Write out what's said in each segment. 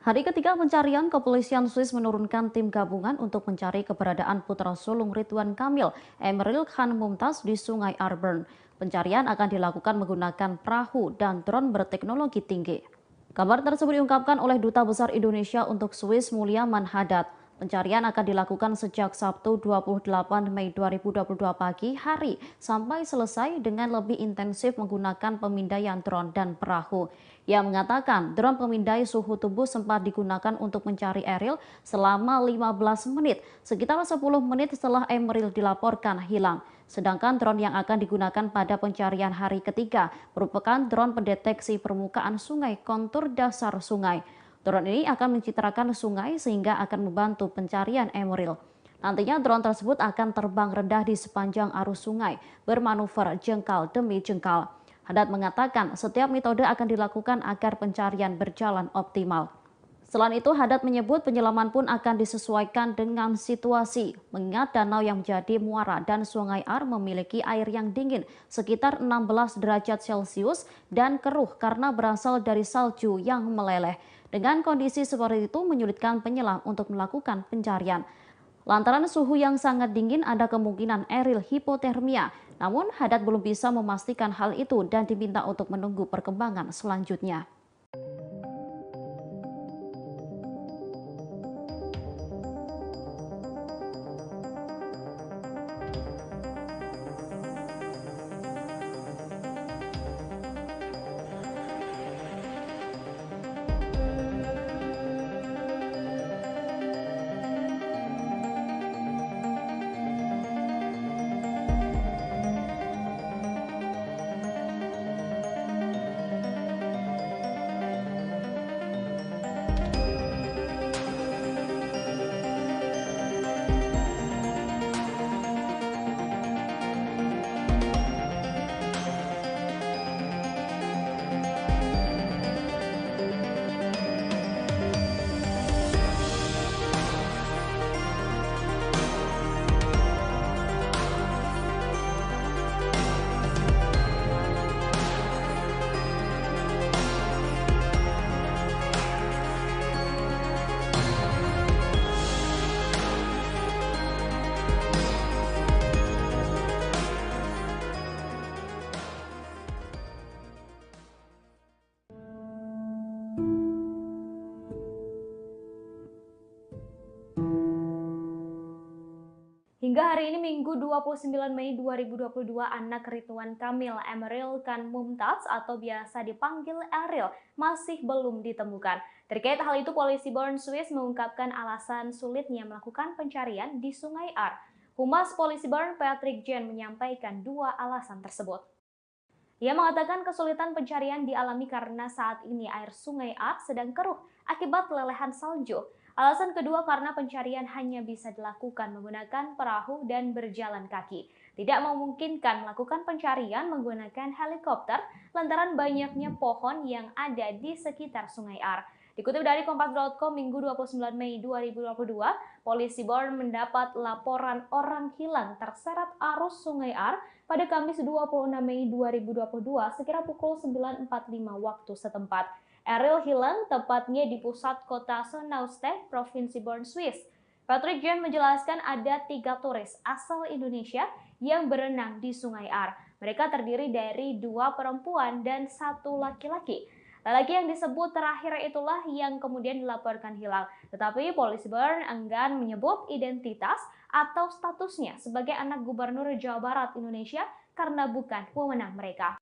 Hari ketiga pencarian, kepolisian Swiss menurunkan tim gabungan untuk mencari keberadaan putra sulung Ridwan Kamil, Emeril Khan Mumtaz di Sungai Arbern. Pencarian akan dilakukan menggunakan perahu dan drone berteknologi tinggi. Kabar tersebut diungkapkan oleh Duta Besar Indonesia untuk Swiss Mulyaman Haddad. Pencarian akan dilakukan sejak Sabtu 28 Mei 2022 pagi hari sampai selesai dengan lebih intensif menggunakan pemindaian drone dan perahu. Ia mengatakan drone pemindai suhu tubuh sempat digunakan untuk mencari Eril selama 15 menit, sekitar 10 menit setelah Emeril dilaporkan hilang. Sedangkan drone yang akan digunakan pada pencarian hari ketiga merupakan drone pendeteksi permukaan sungai kontur dasar sungai. Drone ini akan mencitrakan sungai sehingga akan membantu pencarian Emeril. Nantinya drone tersebut akan terbang rendah di sepanjang arus sungai, bermanuver jengkal demi jengkal. Haddad mengatakan setiap metode akan dilakukan agar pencarian berjalan optimal. Selain itu, Haddad menyebut penyelaman pun akan disesuaikan dengan situasi, mengingat danau yang menjadi muara dan Sungai Ar memiliki air yang dingin sekitar 16 derajat Celcius dan keruh karena berasal dari salju yang meleleh. Dengan kondisi seperti itu menyulitkan penyelam untuk melakukan pencarian. Lantaran suhu yang sangat dingin ada kemungkinan Eril hipotermia. Namun Haddad belum bisa memastikan hal itu dan diminta untuk menunggu perkembangan selanjutnya. Hingga hari ini Minggu 29 Mei 2022, anak Ridwan Kamil, Emeril Khan Mumtaz atau biasa dipanggil Eril, masih belum ditemukan. Terkait hal itu, polisi Bern, Swiss mengungkapkan alasan sulitnya melakukan pencarian di Sungai Ar. Humas Polisi Bern, Patrick Jen, menyampaikan dua alasan tersebut. Ia mengatakan kesulitan pencarian dialami karena saat ini air Sungai Ar sedang keruh akibat lelehan salju. Alasan kedua karena pencarian hanya bisa dilakukan menggunakan perahu dan berjalan kaki. Tidak memungkinkan melakukan pencarian menggunakan helikopter lantaran banyaknya pohon yang ada di sekitar Sungai Ar. Dikutip dari Kompas.com Minggu 29 Mei 2022, polisi Bern mendapat laporan orang hilang terseret arus Sungai Ar pada Kamis 26 Mei 2022 sekira pukul 9.45 waktu setempat. Eril hilang tepatnya di pusat kota Sonnauste, Provinsi Bern, Swiss. Patrick Jen menjelaskan ada 3 turis asal Indonesia yang berenang di Sungai Ar. Mereka terdiri dari 2 perempuan dan 1 laki-laki. Lelaki yang disebut terakhir itulah yang kemudian dilaporkan hilang. Tetapi polisi Bern enggan menyebut identitas atau statusnya sebagai anak gubernur Jawa Barat Indonesia karena bukan wewenang mereka.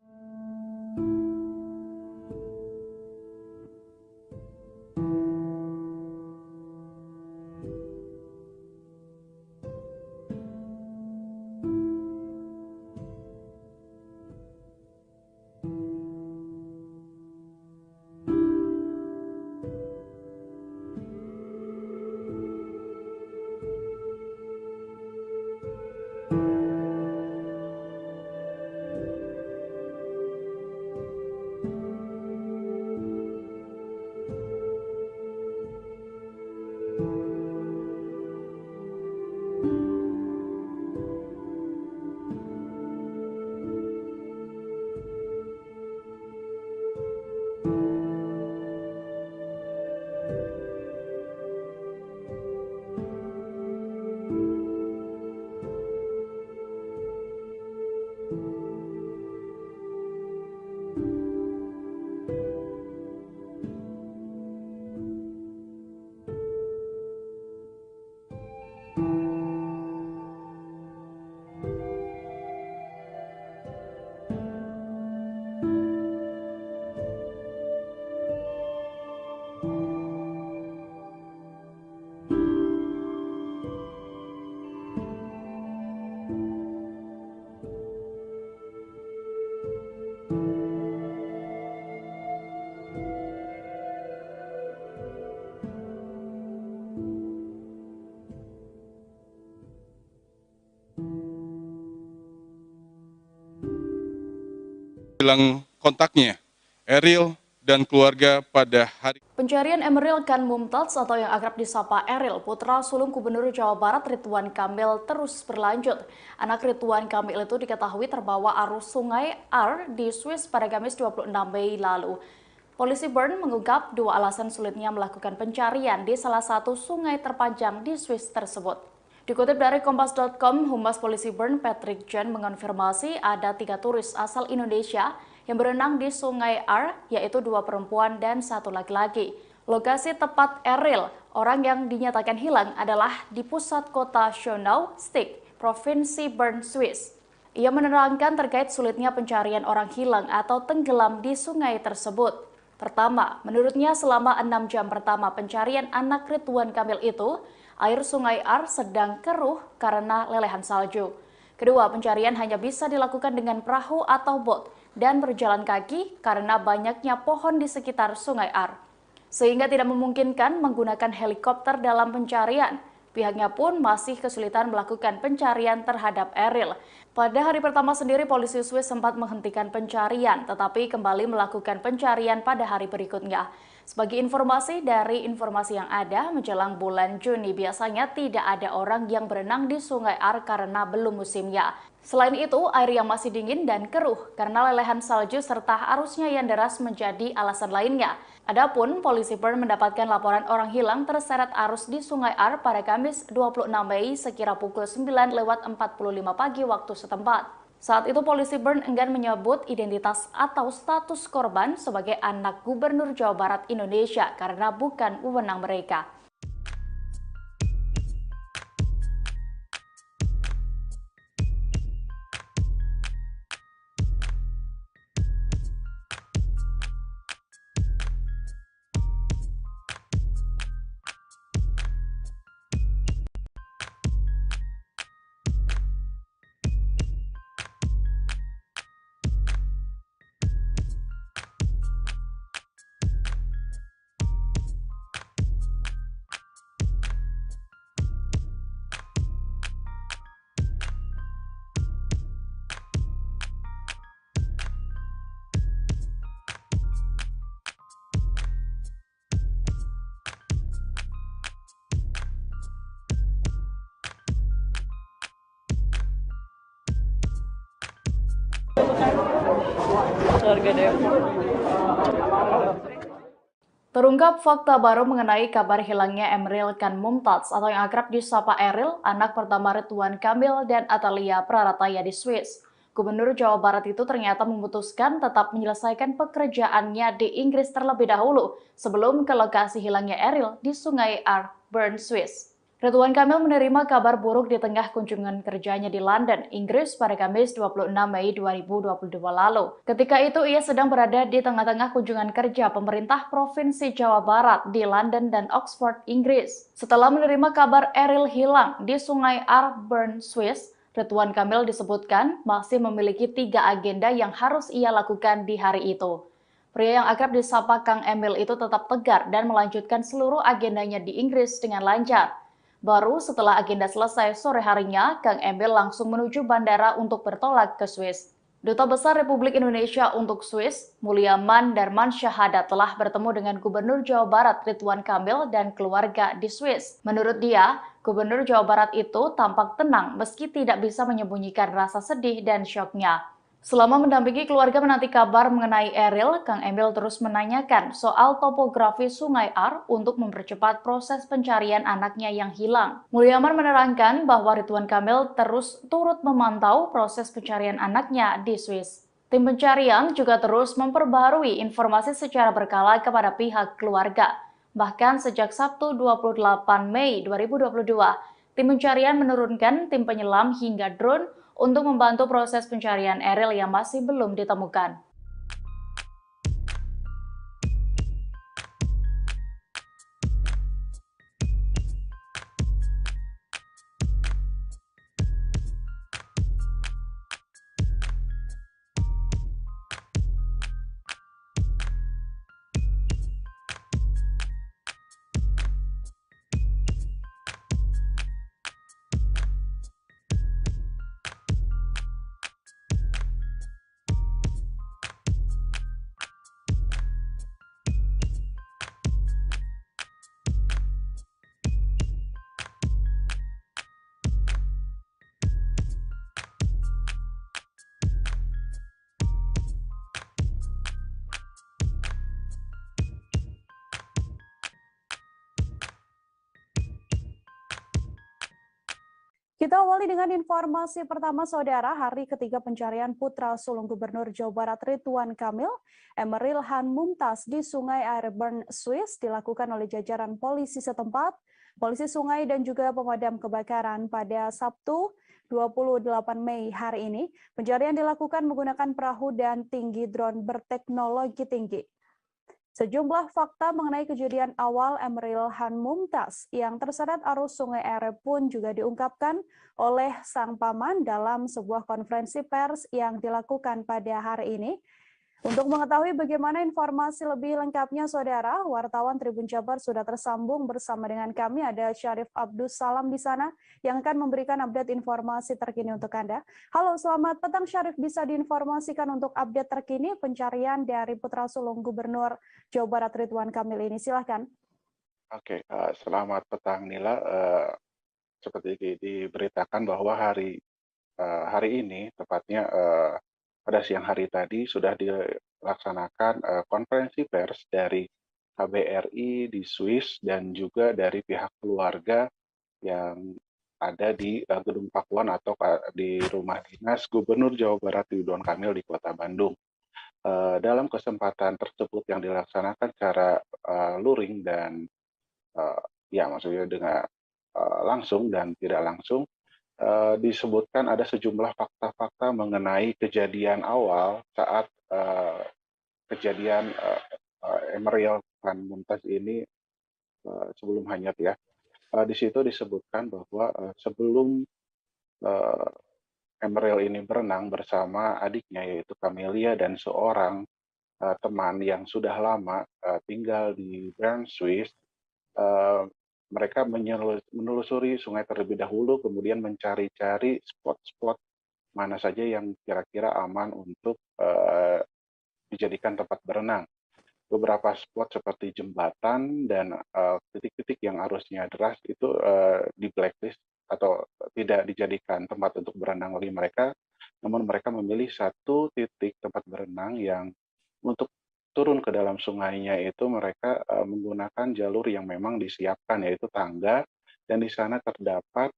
hilang kontaknya Eril dan keluarga pada hari. Pencarian Emeril Khan Mumtaz atau yang akrab disapa Eril, putra sulung Gubernur Jawa Barat Ridwan Kamil terus berlanjut. Anak Ridwan Kamil itu diketahui terbawa arus sungai Ar di Swiss pada Kamis 26 Mei lalu. Polisi Bern mengungkap dua alasan sulitnya melakukan pencarian di salah satu sungai terpanjang di Swiss tersebut. Dikutip dari Kompas.com, Humas Polisi Bern Patrick Jen mengonfirmasi ada 3 turis asal Indonesia yang berenang di Sungai Ar, yaitu 2 perempuan dan 1 laki-laki. Lokasi tepat Eril, orang yang dinyatakan hilang adalah di pusat kota Schönau-Stich, Provinsi Bern, Swiss. Ia menerangkan terkait sulitnya pencarian orang hilang atau tenggelam di sungai tersebut. Pertama, menurutnya selama 6 jam pertama pencarian anak Ridwan Kamil itu, air sungai Ar sedang keruh karena lelehan salju. Kedua, pencarian hanya bisa dilakukan dengan perahu atau bot dan berjalan kaki karena banyaknya pohon di sekitar sungai Ar. Sehingga tidak memungkinkan menggunakan helikopter dalam pencarian. Pihaknya pun masih kesulitan melakukan pencarian terhadap Eril. Pada hari pertama sendiri, polisi Swiss sempat menghentikan pencarian, tetapi kembali melakukan pencarian pada hari berikutnya. Sebagai informasi dari informasi yang ada, menjelang bulan Juni biasanya tidak ada orang yang berenang di Sungai Ar karena belum musimnya. Selain itu, air yang masih dingin dan keruh karena lelehan salju serta arusnya yang deras menjadi alasan lainnya. Adapun polisi Bern mendapatkan laporan orang hilang terseret arus di Sungai Ar pada Kamis 26 Mei sekira pukul 9:45 pagi waktu setempat. Saat itu polisi Bern enggan menyebut identitas atau status korban sebagai anak Gubernur Jawa Barat Indonesia karena bukan wewenang mereka. Terungkap fakta baru mengenai kabar hilangnya Emeril Khan Mumtaz atau yang akrab disapa Eril, anak pertama Ridwan Kamil dan Atalia Prarataya di Swiss. Gubernur Jawa Barat itu ternyata memutuskan tetap menyelesaikan pekerjaannya di Inggris terlebih dahulu sebelum ke lokasi hilangnya Eril di Sungai Ar, Bern, Swiss. Ridwan Kamil menerima kabar buruk di tengah kunjungan kerjanya di London, Inggris pada Kamis 26 Mei 2022 lalu. Ketika itu ia sedang berada di tengah-tengah kunjungan kerja pemerintah Provinsi Jawa Barat di London dan Oxford, Inggris. Setelah menerima kabar Eril hilang di Sungai Ar, Bern, Swiss, Ridwan Kamil disebutkan masih memiliki 3 agenda yang harus ia lakukan di hari itu. Pria yang akrab disapa Kang Emil itu tetap tegar dan melanjutkan seluruh agendanya di Inggris dengan lancar. Baru setelah agenda selesai sore harinya, Kang Emil langsung menuju bandara untuk bertolak ke Swiss. Duta Besar Republik Indonesia untuk Swiss, Mulyaman Darman Syahada telah bertemu dengan Gubernur Jawa Barat Ridwan Kamil dan keluarga di Swiss. Menurut dia, Gubernur Jawa Barat itu tampak tenang meski tidak bisa menyembunyikan rasa sedih dan syoknya. Selama mendampingi keluarga menanti kabar mengenai Eril, Kang Emil terus menanyakan soal topografi Sungai Ar untuk mempercepat proses pencarian anaknya yang hilang. Mulyaman menerangkan bahwa Ridwan Kamil terus turut memantau proses pencarian anaknya di Swiss. Tim pencarian juga terus memperbarui informasi secara berkala kepada pihak keluarga. Bahkan sejak Sabtu 28 Mei 2022, tim pencarian menurunkan tim penyelam hingga drone untuk membantu proses pencarian Eril yang masih belum ditemukan. Kita awali dengan informasi pertama, Saudara. Hari ketiga pencarian putra sulung Gubernur Jawa Barat Ridwan Kamil, Emeril Han Mumtaz di Sungai Airburn, Swiss dilakukan oleh jajaran polisi setempat, polisi sungai dan juga pemadam kebakaran pada Sabtu 28 Mei hari ini. Pencarian dilakukan menggunakan perahu dan tinggi drone berteknologi tinggi. Sejumlah fakta mengenai kejadian awal Emeril Han Mumtaz yang terseret arus Sungai Are pun juga diungkapkan oleh sang paman dalam sebuah konferensi pers yang dilakukan pada hari ini. Untuk mengetahui bagaimana informasi lebih lengkapnya, Saudara, wartawan Tribun Jabar sudah tersambung bersama dengan kami. Ada Syarif Abdus Salam di sana yang akan memberikan update informasi terkini untuk Anda. Halo, selamat petang Syarif. Bisa diinformasikan untuk update terkini pencarian dari putra sulung Gubernur Jawa Barat Ridwan Kamil ini. Silahkan. Oke, selamat petang Nila. Seperti diberitakan bahwa hari ini, tepatnya pada siang hari tadi, sudah dilaksanakan konferensi pers dari KBRI di Swiss dan juga dari pihak keluarga yang ada di Gedung Pakuan atau di rumah dinas Gubernur Jawa Barat Ridwan Kamil di Kota Bandung. Dalam kesempatan tersebut yang dilaksanakan secara luring dan ya maksudnya dengan langsung dan tidak langsung, disebutkan ada sejumlah fakta-fakta mengenai kejadian awal saat kejadian Emeril Han Mumtaz ini sebelum hanyut ya. Di situ disebutkan bahwa sebelum Emeril ini berenang bersama adiknya yaitu Camelia dan seorang teman yang sudah lama tinggal di Bern, Swiss. Mereka menelusuri sungai terlebih dahulu, kemudian mencari-cari spot-spot mana saja yang kira-kira aman untuk dijadikan tempat berenang. Beberapa spot seperti jembatan dan titik-titik yang arusnya deras itu di blacklist atau tidak dijadikan tempat untuk berenang oleh mereka, namun mereka memilih satu titik tempat berenang yang untuk turun ke dalam sungainya itu mereka menggunakan jalur yang memang disiapkan, yaitu tangga, dan di sana terdapat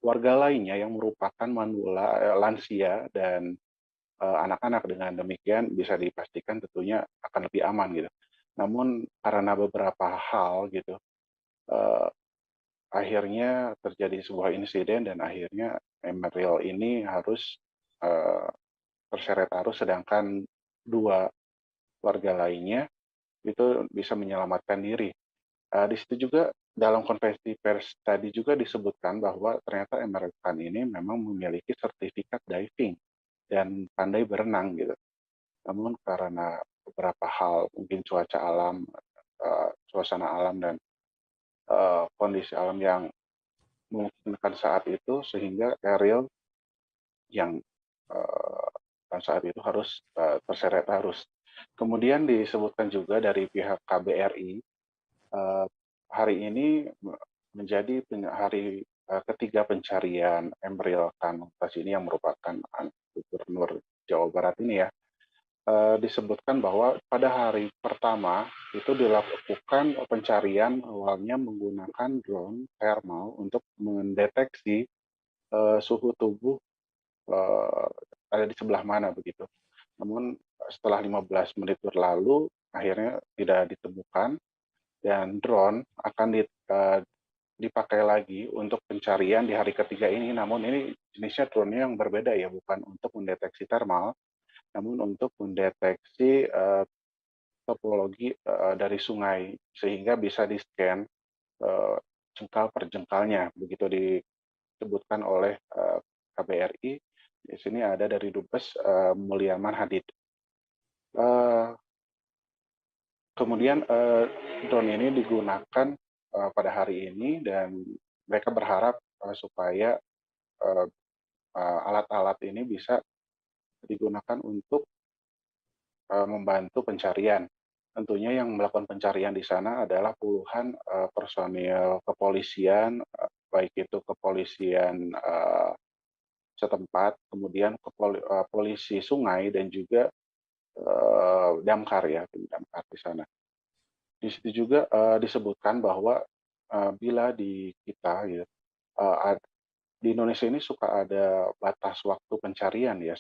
warga lainnya yang merupakan manula, lansia dan anak-anak. Dengan demikian bisa dipastikan tentunya akan lebih aman gitu. Namun karena beberapa hal gitu, akhirnya terjadi sebuah insiden dan akhirnya Emeril ini harus terseret arus, sedangkan dua warga lainnya itu bisa menyelamatkan diri. Di situ juga dalam konferensi pers tadi juga disebutkan bahwa ternyata Emeril Khan ini memang memiliki sertifikat diving dan pandai berenang gitu. Namun karena beberapa hal, mungkin cuaca alam, suasana alam dan kondisi alam yang memungkinkan saat itu, sehingga Ariel yang saat itu harus terseret arus. Kemudian disebutkan juga dari pihak KBRI, hari ini menjadi hari ketiga pencarian Emeril Khan Mumtaz ini yang merupakan Gubernur Jawa Barat ini ya. Disebutkan bahwa pada hari pertama itu dilakukan pencarian awalnya menggunakan drone thermal untuk mendeteksi suhu tubuh ada di sebelah mana begitu. Namun setelah 15 menit berlalu akhirnya tidak ditemukan dan drone akan dipakai lagi untuk pencarian di hari ketiga ini. Namun ini jenisnya drone yang berbeda ya, bukan untuk mendeteksi thermal, namun untuk mendeteksi topologi dari sungai sehingga bisa di-scan jengkal per jengkalnya, begitu disebutkan oleh KBRI. Di sini ada dari Dubes Mulyaman Hadid. Kemudian drone ini digunakan pada hari ini dan mereka berharap supaya alat-alat ini bisa digunakan untuk membantu pencarian. Tentunya yang melakukan pencarian di sana adalah puluhan personil kepolisian, baik itu kepolisian setempat, kemudian polisi sungai dan juga damkar ya, tim damkar di sana. Di situ juga disebutkan bahwa bila di kita ya, di Indonesia ini suka ada batas waktu pencarian ya,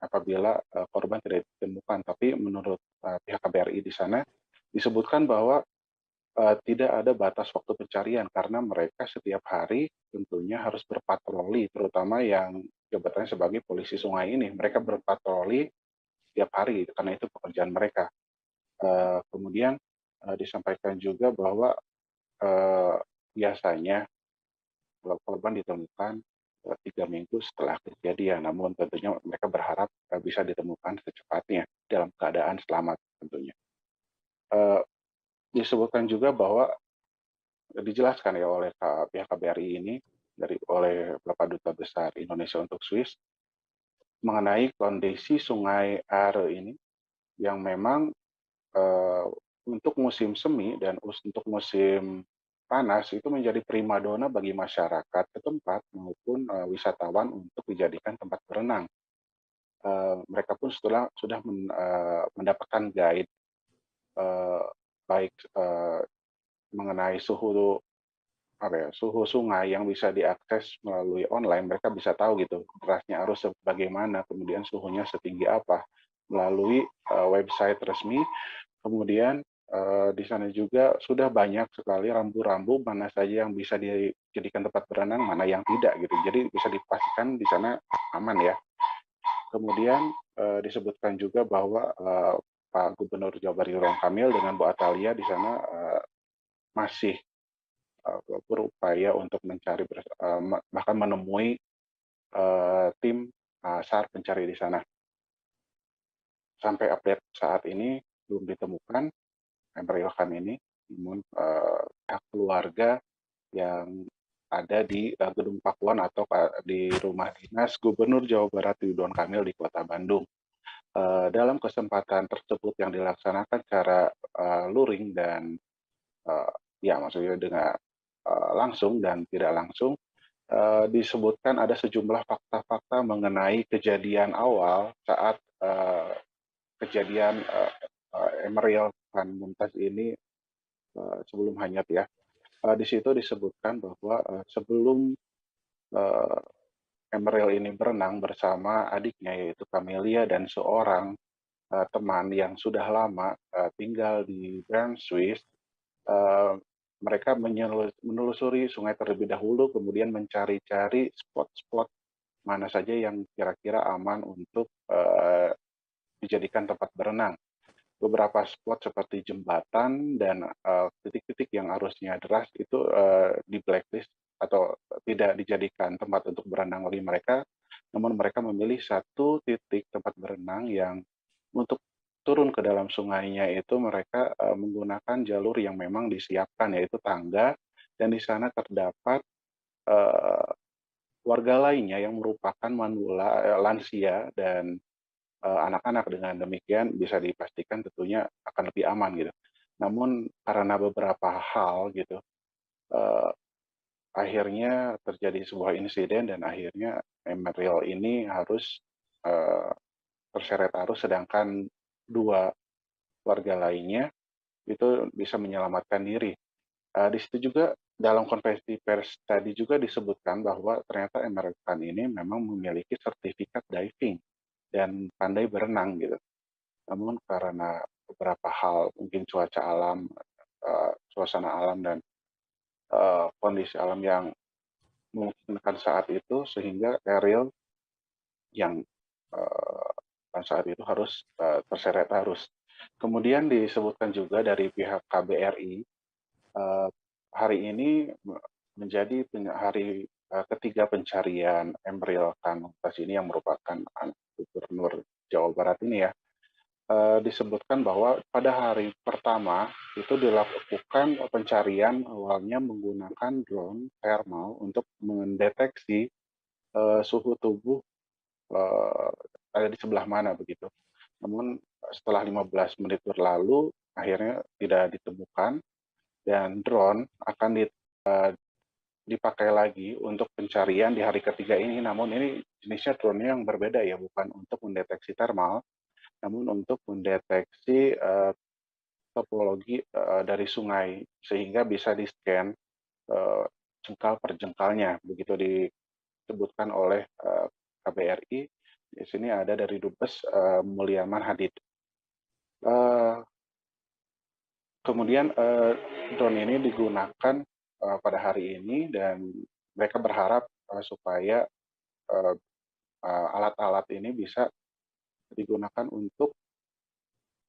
apabila korban tidak ditemukan. Tapi menurut pihak KBRI di sana disebutkan bahwa tidak ada batas waktu pencarian karena mereka setiap hari tentunya harus berpatroli, terutama yang jabatannya sebagai polisi sungai ini. Mereka berpatroli setiap hari karena itu pekerjaan mereka. Kemudian disampaikan juga bahwa biasanya kalau korban ditemukan 3 minggu setelah kejadian, namun tentunya mereka berharap bisa ditemukan secepatnya dalam keadaan selamat tentunya. Disebutkan juga bahwa dijelaskan ya oleh pihak KBRI ini oleh Bapak Duta Besar Indonesia untuk Swiss mengenai kondisi Sungai Are ini yang memang untuk musim semi dan untuk musim panas itu menjadi primadona bagi masyarakat setempat maupun wisatawan untuk dijadikan tempat berenang. Mereka pun sudah mendapatkan guide baik mengenai suhu suhu sungai yang bisa diakses melalui online. Mereka bisa tahu gitu derasnya arus bagaimana, kemudian suhunya setinggi apa melalui website resmi. Kemudian di sana juga sudah banyak sekali rambu-rambu mana saja yang bisa dijadikan tempat berenang, mana yang tidak gitu. Jadi bisa dipastikan di sana aman ya. Kemudian disebutkan juga bahwa Pak Gubernur Jawa Barat Ridwan Kamil dengan Bu Atalia di sana masih berupaya untuk mencari bahkan menemui tim SAR pencari di sana. Sampai update saat ini belum ditemukan Emeril Khan ini, namun pihak keluarga yang ada di Gedung Pakuan atau di rumah dinas Gubernur Jawa Barat Ridwan Kamil di Kota Bandung. Dalam kesempatan tersebut yang dilaksanakan secara luring dan ya maksudnya dengan langsung dan tidak langsung, disebutkan ada sejumlah fakta-fakta mengenai kejadian awal saat kejadian Emeril Khan Mumtaz ini sebelum hanyut ya. Di situ disebutkan bahwa sebelum Emeril ini berenang bersama adiknya yaitu Camelia dan seorang teman yang sudah lama tinggal di Bern, Swiss, mereka menelusuri sungai terlebih dahulu, kemudian mencari-cari spot-spot mana saja yang kira-kira aman untuk dijadikan tempat berenang. Beberapa spot seperti jembatan dan titik-titik yang arusnya deras itu di blacklist atau tidak dijadikan tempat untuk berenang oleh mereka, namun mereka memilih satu titik tempat berenang yang untuk turun ke dalam sungainya itu mereka menggunakan jalur yang memang disiapkan, yaitu tangga, dan di sana terdapat warga lainnya yang merupakan manula, lansia, dan anak-anak. Dengan demikian bisa dipastikan tentunya akan lebih aman gitu. Namun karena beberapa hal gitu, akhirnya terjadi sebuah insiden dan akhirnya Emeril ini harus terseret arus, sedangkan 2 warga lainnya itu bisa menyelamatkan diri. Di situ juga dalam konferensi pers tadi juga disebutkan bahwa ternyata Emeril Khan ini memang memiliki sertifikat diving dan pandai berenang gitu. Namun karena beberapa hal, mungkin cuaca alam, suasana alam dan kondisi alam yang memungkinkan saat itu, sehingga Eril yang pada saat itu harus terseret arus. Kemudian disebutkan juga dari pihak KBRI, hari ini menjadi hari ketiga pencarian Emeril Khan Mumtaz ini yang merupakan anak Gubernur Jawa Barat ini ya. Disebutkan bahwa pada hari pertama itu dilakukan pencarian awalnya menggunakan drone thermal untuk mendeteksi suhu tubuh ada di sebelah mana begitu. Namun setelah 15 menit berlalu akhirnya tidak ditemukan dan drone akan dipakai lagi untuk pencarian di hari ketiga ini. Namun ini jenisnya drone yang berbeda ya, bukan untuk mendeteksi thermal, namun untuk mendeteksi topologi dari sungai, sehingga bisa di-scan jengkal per jengkalnya, begitu disebutkan oleh KBRI. Di sini ada dari Dubes Mulyaman Hadid. Kemudian drone ini digunakan pada hari ini dan mereka berharap supaya alat-alat ini bisa digunakan untuk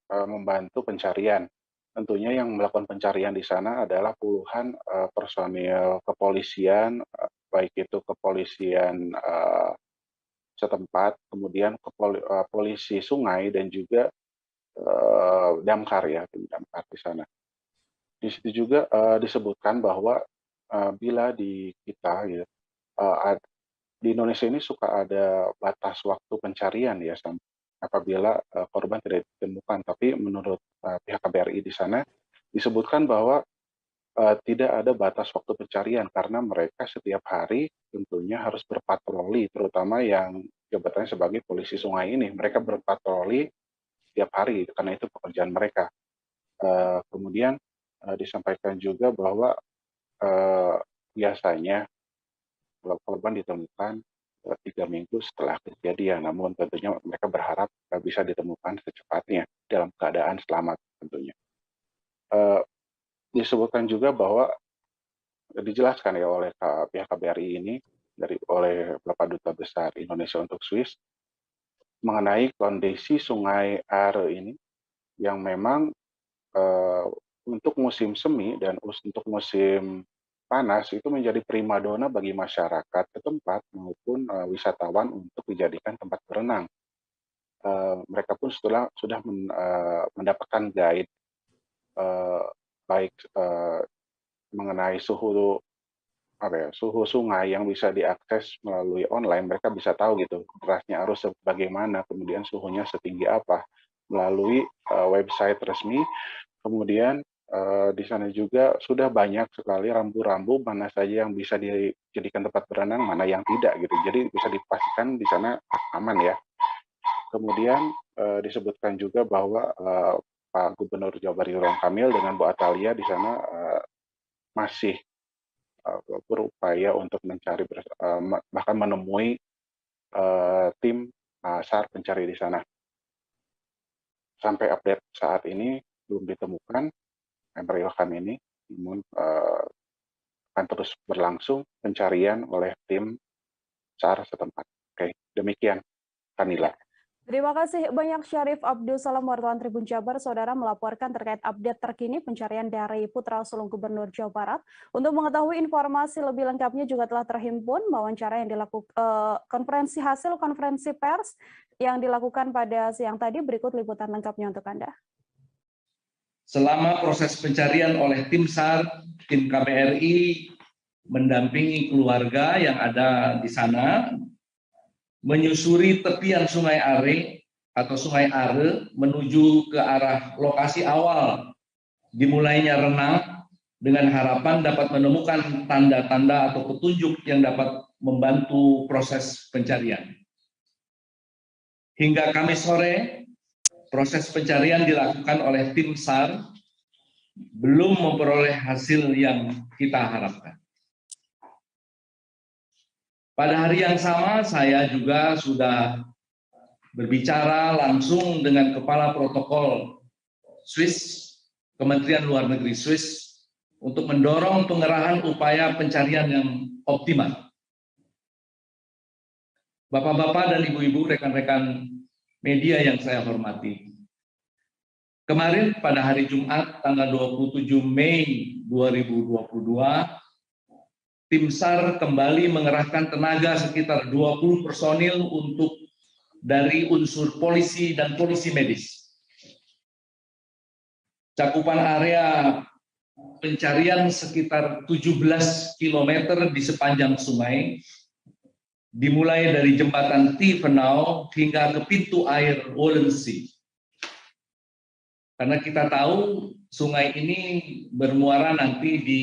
membantu pencarian. Tentunya yang melakukan pencarian di sana adalah puluhan personil kepolisian, baik itu kepolisian setempat, kemudian polisi sungai dan juga damkar ya, tim damkar di sana. Di situ juga disebutkan bahwa bila di kita ya, di Indonesia ini suka ada batas waktu pencarian ya, apabila korban tidak ditemukan. Tapi menurut pihak KBRI di sana disebutkan bahwa tidak ada batas waktu pencarian karena mereka setiap hari tentunya harus berpatroli, terutama yang jabatannya sebagai polisi sungai ini. Mereka berpatroli setiap hari karena itu pekerjaan mereka. Kemudian disampaikan juga bahwa biasanya korban ditemukan 3 minggu setelah kejadian, namun tentunya mereka berharap bisa ditemukan secepatnya dalam keadaan selamat tentunya. Disebutkan juga bahwa dijelaskan ya oleh pihak KBRI ini oleh Bapak Duta Besar Indonesia untuk Swiss mengenai kondisi Sungai Are ini yang memang untuk musim semi dan untuk musim panas itu menjadi primadona bagi masyarakat setempat maupun wisatawan untuk dijadikan tempat berenang. Mereka pun sudah mendapatkan guide baik mengenai suhu sungai yang bisa diakses melalui online. Mereka bisa tahu gitu derasnya arus bagaimana, kemudian suhunya setinggi apa melalui website resmi. Kemudian di sana juga sudah banyak sekali rambu-rambu mana saja yang bisa dijadikan tempat berenang, mana yang tidak gitu. Jadi bisa dipastikan di sana aman ya. Kemudian disebutkan juga bahwa Pak Gubernur Jawa Barat Ridwan Kamil dengan Bu Atalia di sana masih berupaya untuk mencari bahkan menemui tim SAR pencari di sana. Sampai update saat ini belum ditemukan Emeril Khan ini, namun akan terus berlangsung pencarian oleh tim SAR setempat. Oke, demikian Kanila. Terima kasih banyak Syarif Abdul Salam, wartawan Tribun Jabar. Saudara melaporkan terkait update terkini pencarian dari putra sulung Gubernur Jawa Barat. Untuk mengetahui informasi lebih lengkapnya juga telah terhimpun wawancara yang dilakukan hasil konferensi pers yang dilakukan pada siang tadi. Berikut liputan lengkapnya untuk Anda. Selama proses pencarian oleh tim SAR, tim KBRI mendampingi keluarga yang ada di sana, menyusuri tepian Sungai Are atau Sungai Are menuju ke arah lokasi awal dimulainya renang dengan harapan dapat menemukan tanda-tanda atau petunjuk yang dapat membantu proses pencarian. Hingga Kamis sore, proses pencarian dilakukan oleh tim SAR belum memperoleh hasil yang kita harapkan. Pada hari yang sama, saya juga sudah berbicara langsung dengan Kepala Protokol Swiss, Kementerian Luar Negeri Swiss, untuk mendorong pengerahan upaya pencarian yang optimal. Bapak-bapak dan ibu-ibu, rekan-rekan media yang saya hormati. Kemarin pada hari Jumat tanggal 27 Mei 2022, tim SAR kembali mengerahkan tenaga sekitar 20 personil untuk dari unsur polisi dan polisi medis. Cakupan area pencarian sekitar 17 km di sepanjang sungai, dimulai dari jembatan Tiefenau hingga ke pintu air Wollensee. Karena kita tahu sungai ini bermuara nanti di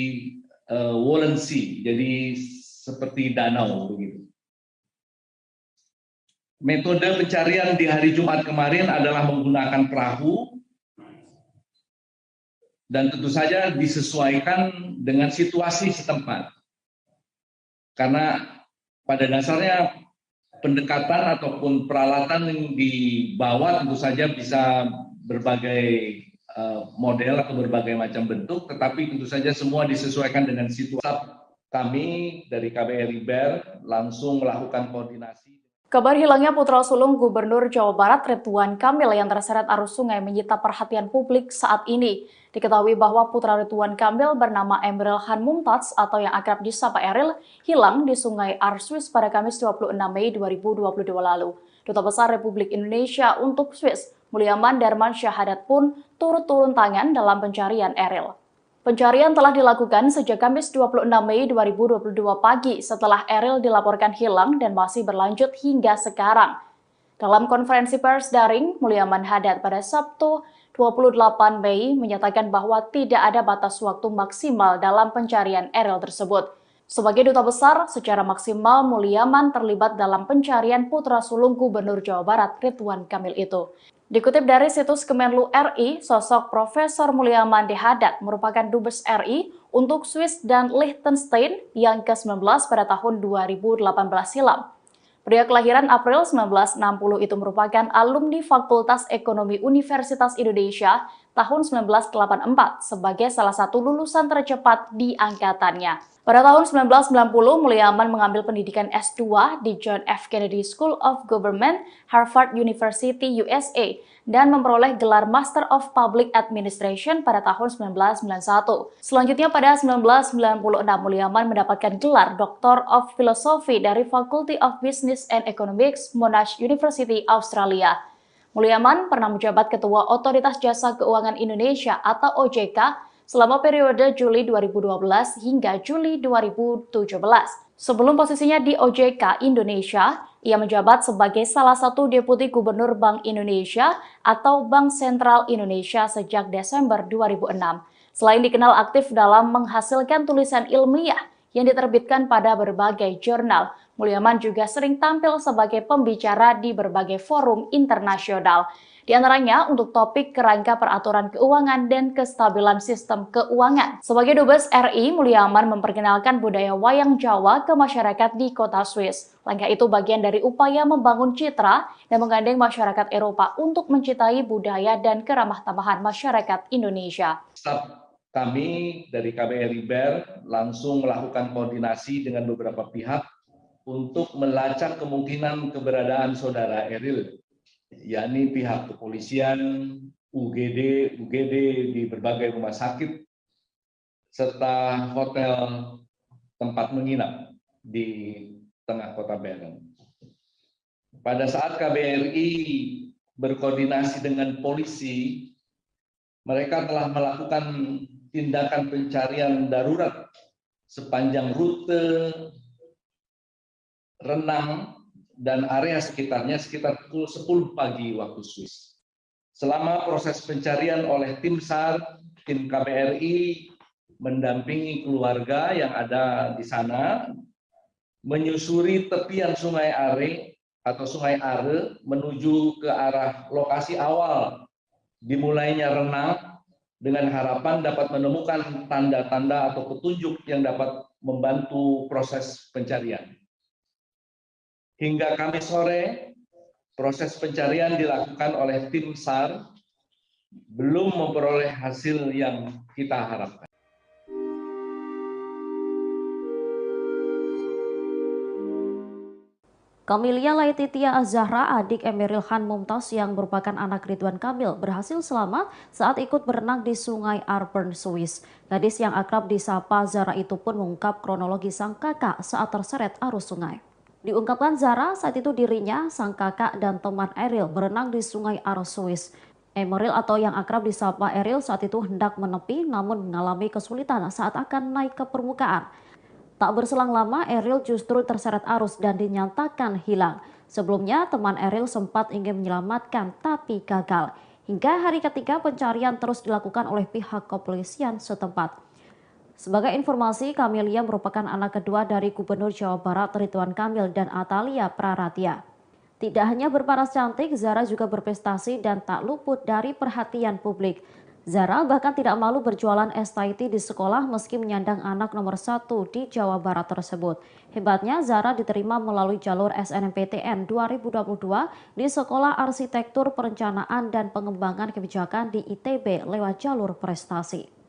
Wollensee, jadi seperti danau begitu. Metode pencarian di hari Jumat kemarin adalah menggunakan perahu dan tentu saja disesuaikan dengan situasi setempat. Karena pada dasarnya pendekatan ataupun peralatan yang dibawa tentu saja bisa berbagai model atau berbagai macam bentuk, tetapi tentu saja semua disesuaikan dengan situasi. Kami dari KBRI BER langsung melakukan koordinasi. Kabar hilangnya putra sulung Gubernur Jawa Barat Ridwan Kamil yang terseret arus sungai menyita perhatian publik saat ini. Diketahui bahwa putra Ridwan Kamil bernama Emeril Khan Mumtaz atau yang akrab disapa Eril hilang di Sungai Swiss pada Kamis 26 Mei 2022 lalu. Duta Besar Republik Indonesia untuk Swiss, Mulyaman Darman Syahadat pun turut turun tangan dalam pencarian Eril. Pencarian telah dilakukan sejak Kamis 26 Mei 2022 pagi setelah Eril dilaporkan hilang dan masih berlanjut hingga sekarang. Dalam konferensi pers daring, Mulyaman Hadad pada Sabtu 28 Mei menyatakan bahwa tidak ada batas waktu maksimal dalam pencarian Eril tersebut. Sebagai duta besar, secara maksimal Mulyaman terlibat dalam pencarian putra sulung Gubernur Jawa Barat Ridwan Kamil itu. Dikutip dari situs Kemenlu RI, sosok Profesor Mulyaman Hadad merupakan Dubes RI untuk Swiss dan Liechtenstein yang ke-19 pada tahun 2018 silam. Pria kelahiran April 1960 itu merupakan alumni Fakultas Ekonomi Universitas Indonesia tahun 1984 sebagai salah satu lulusan tercepat di angkatannya. Pada tahun 1990, Mulyaman mengambil pendidikan S2 di John F. Kennedy School of Government, Harvard University, USA, dan memperoleh gelar Master of Public Administration pada tahun 1991. Selanjutnya pada 1996, Mulyaman mendapatkan gelar Doctor of Philosophy dari Faculty of Business and Economics, Monash University, Australia. Mulyaman pernah menjabat Ketua Otoritas Jasa Keuangan Indonesia atau OJK selama periode Juli 2012 hingga Juli 2017. Sebelum posisinya di OJK Indonesia, ia menjabat sebagai salah satu Deputi Gubernur Bank Indonesia atau Bank Sentral Indonesia sejak Desember 2006. Selain dikenal aktif dalam menghasilkan tulisan ilmiah yang diterbitkan pada berbagai jurnal, Mulyaman juga sering tampil sebagai pembicara di berbagai forum internasional. Di antaranya untuk topik kerangka peraturan keuangan dan kestabilan sistem keuangan. Sebagai Dubes RI, Mulyaman memperkenalkan budaya wayang Jawa ke masyarakat di kota Swiss. Langkah itu bagian dari upaya membangun citra dan menggandeng masyarakat Eropa untuk mencintai budaya dan keramah tamahan masyarakat Indonesia. Staf kami dari KBRI BER langsung melakukan koordinasi dengan beberapa pihak untuk melacak kemungkinan keberadaan saudara Eril, yakni pihak kepolisian, UGD di berbagai rumah sakit, serta hotel tempat menginap di tengah kota Bern. Pada saat KBRI berkoordinasi dengan polisi, mereka telah melakukan tindakan pencarian darurat sepanjang rute renang dan area sekitarnya sekitar pukul 10 pagi waktu Swiss. Selama proses pencarian oleh tim SAR, tim KBRI mendampingi keluarga yang ada di sana, menyusuri tepian Sungai Are atau Sungai Are menuju ke arah lokasi awal dimulainya renang dengan harapan dapat menemukan tanda-tanda atau petunjuk yang dapat membantu proses pencarian. Hingga Kamis sore, proses pencarian dilakukan oleh tim SAR, belum memperoleh hasil yang kita harapkan. Camelia Laetitia Zahra, adik Emeril Khan Mumtaz yang merupakan anak Ridwan Kamil, berhasil selamat saat ikut berenang di Sungai Arbern, Swiss. Gadis yang akrab disapa Zahra itu pun mengungkap kronologi sang kakak saat terseret arus sungai. Diungkapkan Zahra, saat itu dirinya, sang kakak dan teman Eril berenang di Sungai Swiss. Emeril atau yang akrab disapa Eril saat itu hendak menepi namun mengalami kesulitan saat akan naik ke permukaan. Tak berselang lama, Eril justru terseret arus dan dinyatakan hilang. Sebelumnya, teman Eril sempat ingin menyelamatkan tapi gagal. Hingga hari ketiga pencarian terus dilakukan oleh pihak kepolisian setempat. Sebagai informasi, Camelia merupakan anak kedua dari Gubernur Jawa Barat Ridwan Kamil dan Atalia Praratia. Tidak hanya berparas cantik, Zahra juga berprestasi dan tak luput dari perhatian publik. Zara bahkan tidak malu berjualan es Thai di sekolah meski menyandang anak nomor 1 di Jawa Barat tersebut. Hebatnya Zara diterima melalui jalur SNMPTN 2022 di Sekolah Arsitektur Perencanaan dan Pengembangan Kebijakan di ITB lewat jalur prestasi.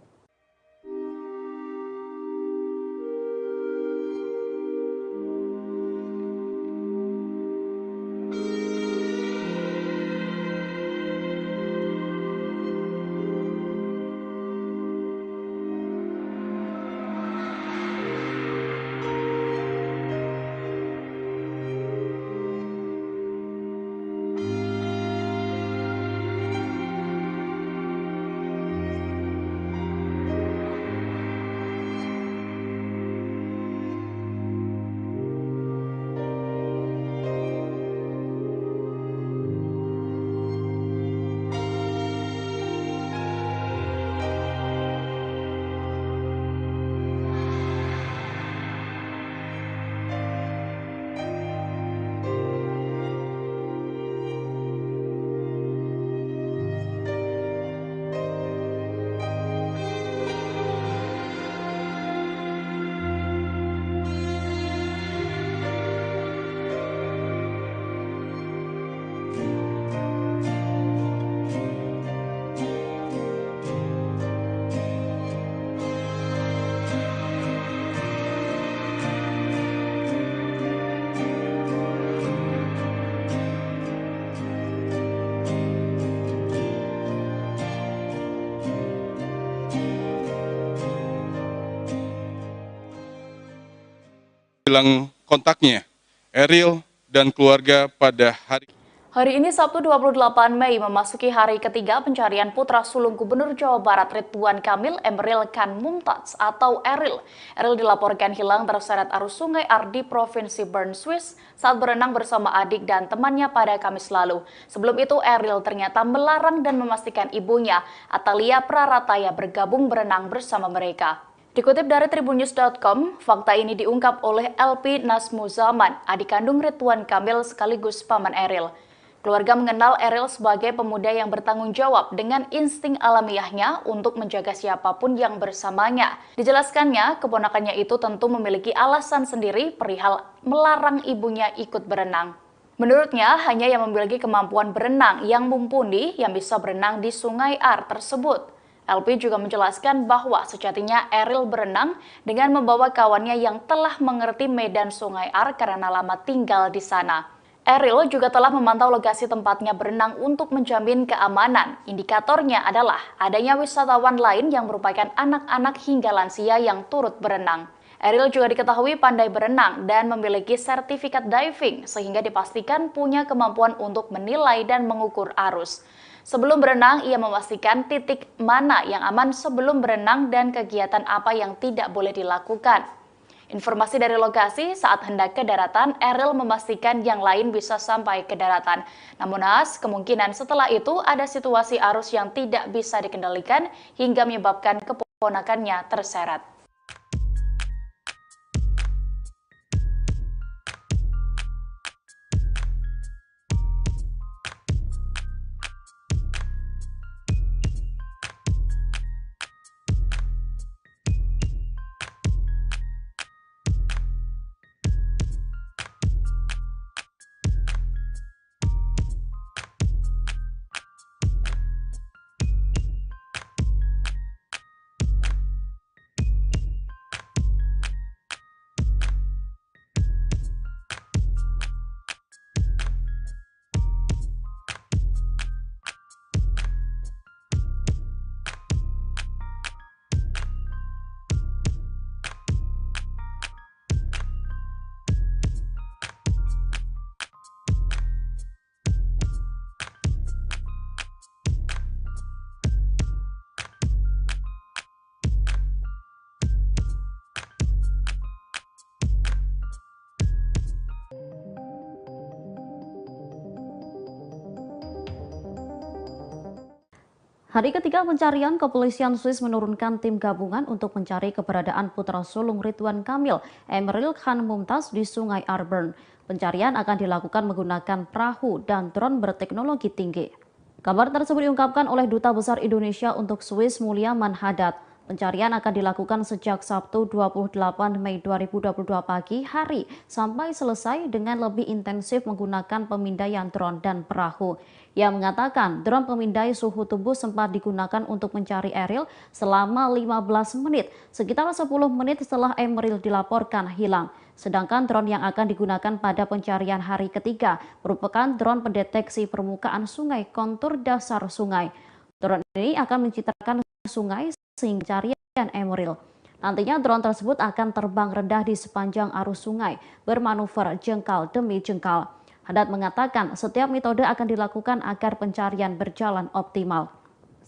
Hilang kontaknya Eril dan keluarga pada Hari ini Sabtu 28 Mei memasuki hari ketiga pencarian putra sulung Gubernur Jawa Barat Ridwan Kamil Emeril Khan Mumtaz atau Eril. Eril dilaporkan hilang terseret arus sungai Ar di Provinsi Bern, Swiss saat berenang bersama adik dan temannya pada Kamis lalu. Sebelum itu Eril ternyata melarang dan memastikan ibunya Atalia Prarataya bergabung berenang bersama mereka. Dikutip dari tribunnews.com, fakta ini diungkap oleh LP Nasmuzaman, adik kandung Ridwan Kamil sekaligus paman Eril. Keluarga mengenal Eril sebagai pemuda yang bertanggung jawab dengan insting alamiahnya untuk menjaga siapapun yang bersamanya. Dijelaskannya, keponakannya itu tentu memiliki alasan sendiri perihal melarang ibunya ikut berenang. Menurutnya, hanya yang memiliki kemampuan berenang yang mumpuni yang bisa berenang di Sungai Ar tersebut. LP juga menjelaskan bahwa sejatinya Eril berenang dengan membawa kawannya yang telah mengerti medan Sungai Ar karena lama tinggal di sana. Eril juga telah memantau lokasi tempatnya berenang untuk menjamin keamanan. Indikatornya adalah adanya wisatawan lain yang merupakan anak-anak hingga lansia yang turut berenang. Eril juga diketahui pandai berenang dan memiliki sertifikat diving sehingga dipastikan punya kemampuan untuk menilai dan mengukur arus. Sebelum berenang, ia memastikan titik mana yang aman sebelum berenang dan kegiatan apa yang tidak boleh dilakukan. Informasi dari lokasi saat hendak ke daratan, Eril memastikan yang lain bisa sampai ke daratan. Namun kemungkinan setelah itu ada situasi arus yang tidak bisa dikendalikan hingga menyebabkan keponakannya terseret. Hari ketiga pencarian, kepolisian Swiss menurunkan tim gabungan untuk mencari keberadaan putra sulung Ridwan Kamil, Emeril Khan Mumtaz di Sungai Arbern. Pencarian akan dilakukan menggunakan perahu dan drone berteknologi tinggi. Kabar tersebut diungkapkan oleh Duta Besar Indonesia untuk Swiss Mulyaman Haddad. Pencarian akan dilakukan sejak Sabtu 28 Mei 2022 pagi hari sampai selesai dengan lebih intensif menggunakan pemindaian drone dan perahu. Ia mengatakan drone pemindai suhu tubuh sempat digunakan untuk mencari Eril selama 15 menit, sekitar 10 menit setelah Emeril dilaporkan hilang. Sedangkan drone yang akan digunakan pada pencarian hari ketiga merupakan drone pendeteksi permukaan sungai kontur dasar sungai. Drone ini akan mencitrakan sungai sehingga pencarian Emeril. Nantinya drone tersebut akan terbang rendah di sepanjang arus sungai, bermanuver jengkal demi jengkal. Haddad mengatakan setiap metode akan dilakukan agar pencarian berjalan optimal.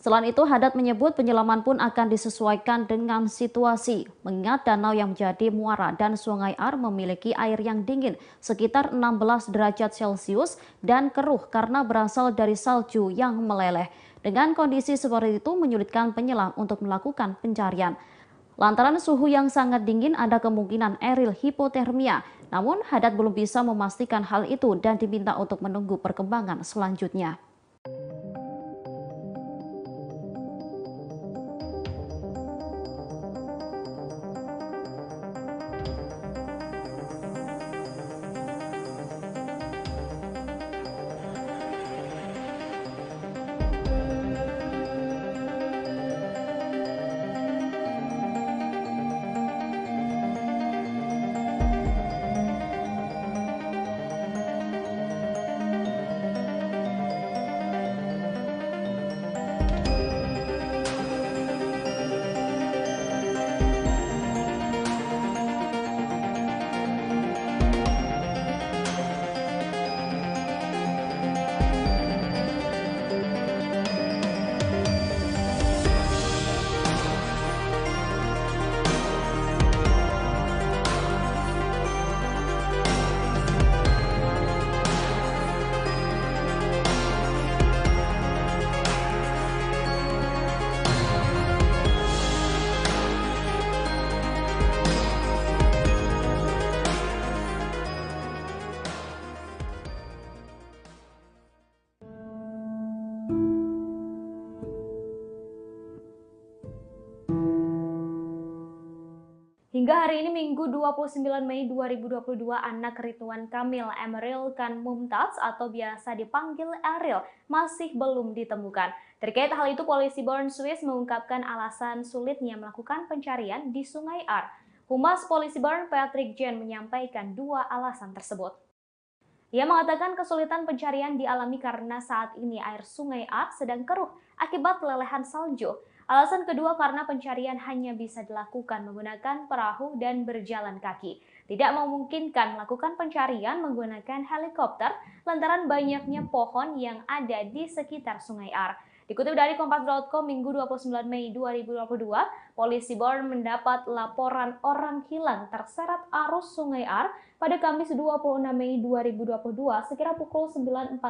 Selain itu, Haddad menyebut penyelaman pun akan disesuaikan dengan situasi, mengingat danau yang menjadi muara dan sungai Ar memiliki air yang dingin sekitar 16 derajat Celcius dan keruh karena berasal dari salju yang meleleh. Dengan kondisi seperti itu menyulitkan penyelam untuk melakukan pencarian. Lantaran suhu yang sangat dingin ada kemungkinan Eril hipotermia. Namun Haddad belum bisa memastikan hal itu dan diminta untuk menunggu perkembangan selanjutnya. Hingga hari ini Minggu 29 Mei 2022, anak Ridwan Kamil Emeril Khan Mumtaz atau biasa dipanggil Eril masih belum ditemukan. Terkait hal itu, polisi Bern, Swiss mengungkapkan alasan sulitnya melakukan pencarian di Sungai Ar. Humas polisi Bern, Patrick Jen, menyampaikan dua alasan tersebut. Ia mengatakan kesulitan pencarian dialami karena saat ini air Sungai Ar sedang keruh akibat lelehan salju. Alasan kedua karena pencarian hanya bisa dilakukan menggunakan perahu dan berjalan kaki. Tidak memungkinkan melakukan pencarian menggunakan helikopter lantaran banyaknya pohon yang ada di sekitar Sungai Ar. Dikutip dari Kompas.com, Minggu 29 Mei 2022, polisi Bern mendapat laporan orang hilang terseret arus Sungai Ar pada Kamis 26 Mei 2022 sekira pukul 9.45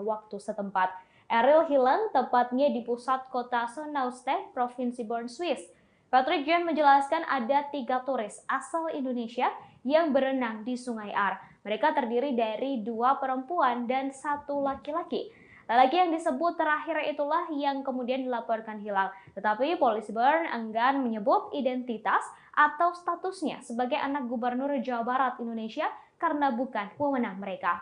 waktu setempat. Eril hilang tepatnya di pusat kota Sonnauste, Provinsi Bern, Swiss. Patrick Jen menjelaskan ada 3 turis asal Indonesia yang berenang di Sungai Ar. Mereka terdiri dari 2 perempuan dan 1 laki-laki. Lelaki yang disebut terakhir itulah yang kemudian dilaporkan hilang. Tetapi polisi Bern enggan menyebut identitas atau statusnya sebagai anak Gubernur Jawa Barat Indonesia karena bukan wewenang mereka.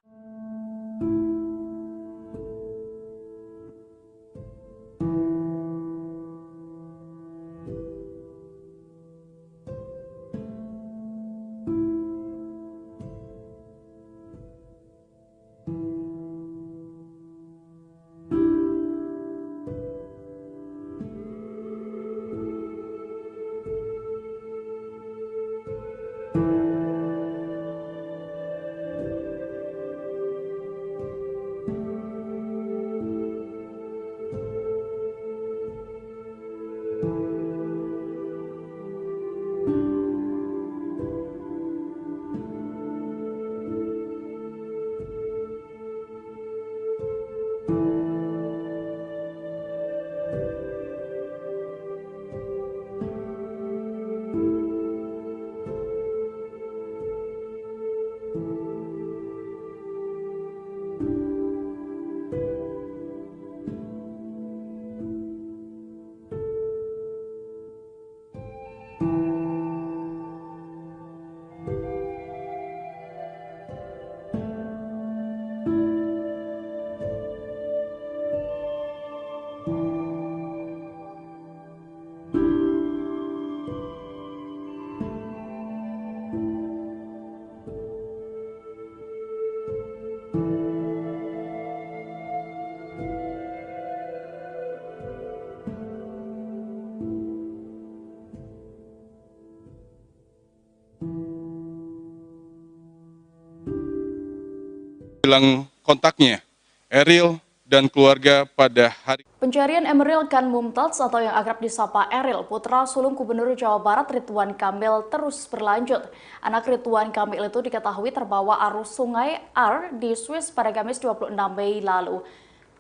hilang kontaknya Eril dan keluarga pada hari Pencarian Emeril Khan Mumtaz atau yang akrab disapa Eril, putra sulung Gubernur Jawa Barat Ridwan Kamil terus berlanjut. Anak Ridwan Kamil itu diketahui terbawa arus sungai Ar di Swiss pada Kamis 26 Mei lalu.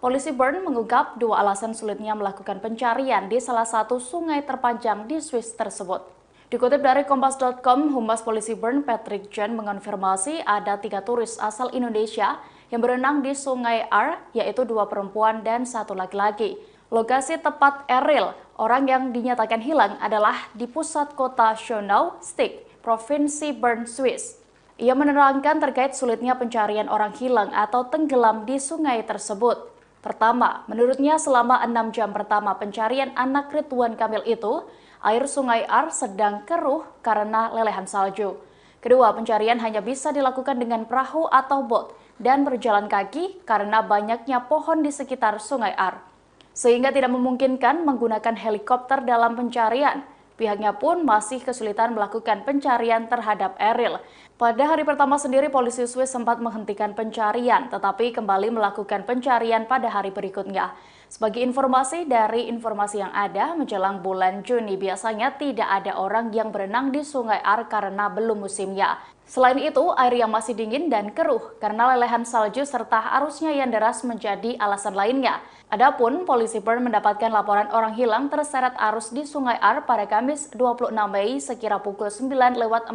Polisi Bern mengungkap dua alasan sulitnya melakukan pencarian di salah satu sungai terpanjang di Swiss tersebut. Dikutip dari Kompas.com, Humas Polisi Bern Patrick John mengonfirmasi ada 3 turis asal Indonesia yang berenang di Sungai Ar, yaitu 2 perempuan dan 1 laki-laki. Lokasi tepat Eril, orang yang dinyatakan hilang adalah di pusat kota Schönau, Stick, Provinsi Bern, Swiss. Ia menerangkan terkait sulitnya pencarian orang hilang atau tenggelam di sungai tersebut. Pertama, menurutnya selama 6 jam pertama pencarian anak Ridwan Kamil itu, air Sungai Ar sedang keruh karena lelehan salju. Kedua, pencarian hanya bisa dilakukan dengan perahu atau bot dan berjalan kaki karena banyaknya pohon di sekitar Sungai Ar, sehingga tidak memungkinkan menggunakan helikopter dalam pencarian. Pihaknya pun masih kesulitan melakukan pencarian terhadap Eril. Pada hari pertama sendiri, polisi Swiss sempat menghentikan pencarian, tetapi kembali melakukan pencarian pada hari berikutnya. Sebagai informasi dari informasi yang ada, menjelang bulan Juni biasanya tidak ada orang yang berenang di Sungai Ar karena belum musimnya. Selain itu, air yang masih dingin dan keruh karena lelehan salju serta arusnya yang deras menjadi alasan lainnya. Adapun polisi Bern mendapatkan laporan orang hilang terseret arus di Sungai Ar pada Kamis 26 Mei sekira pukul 9:45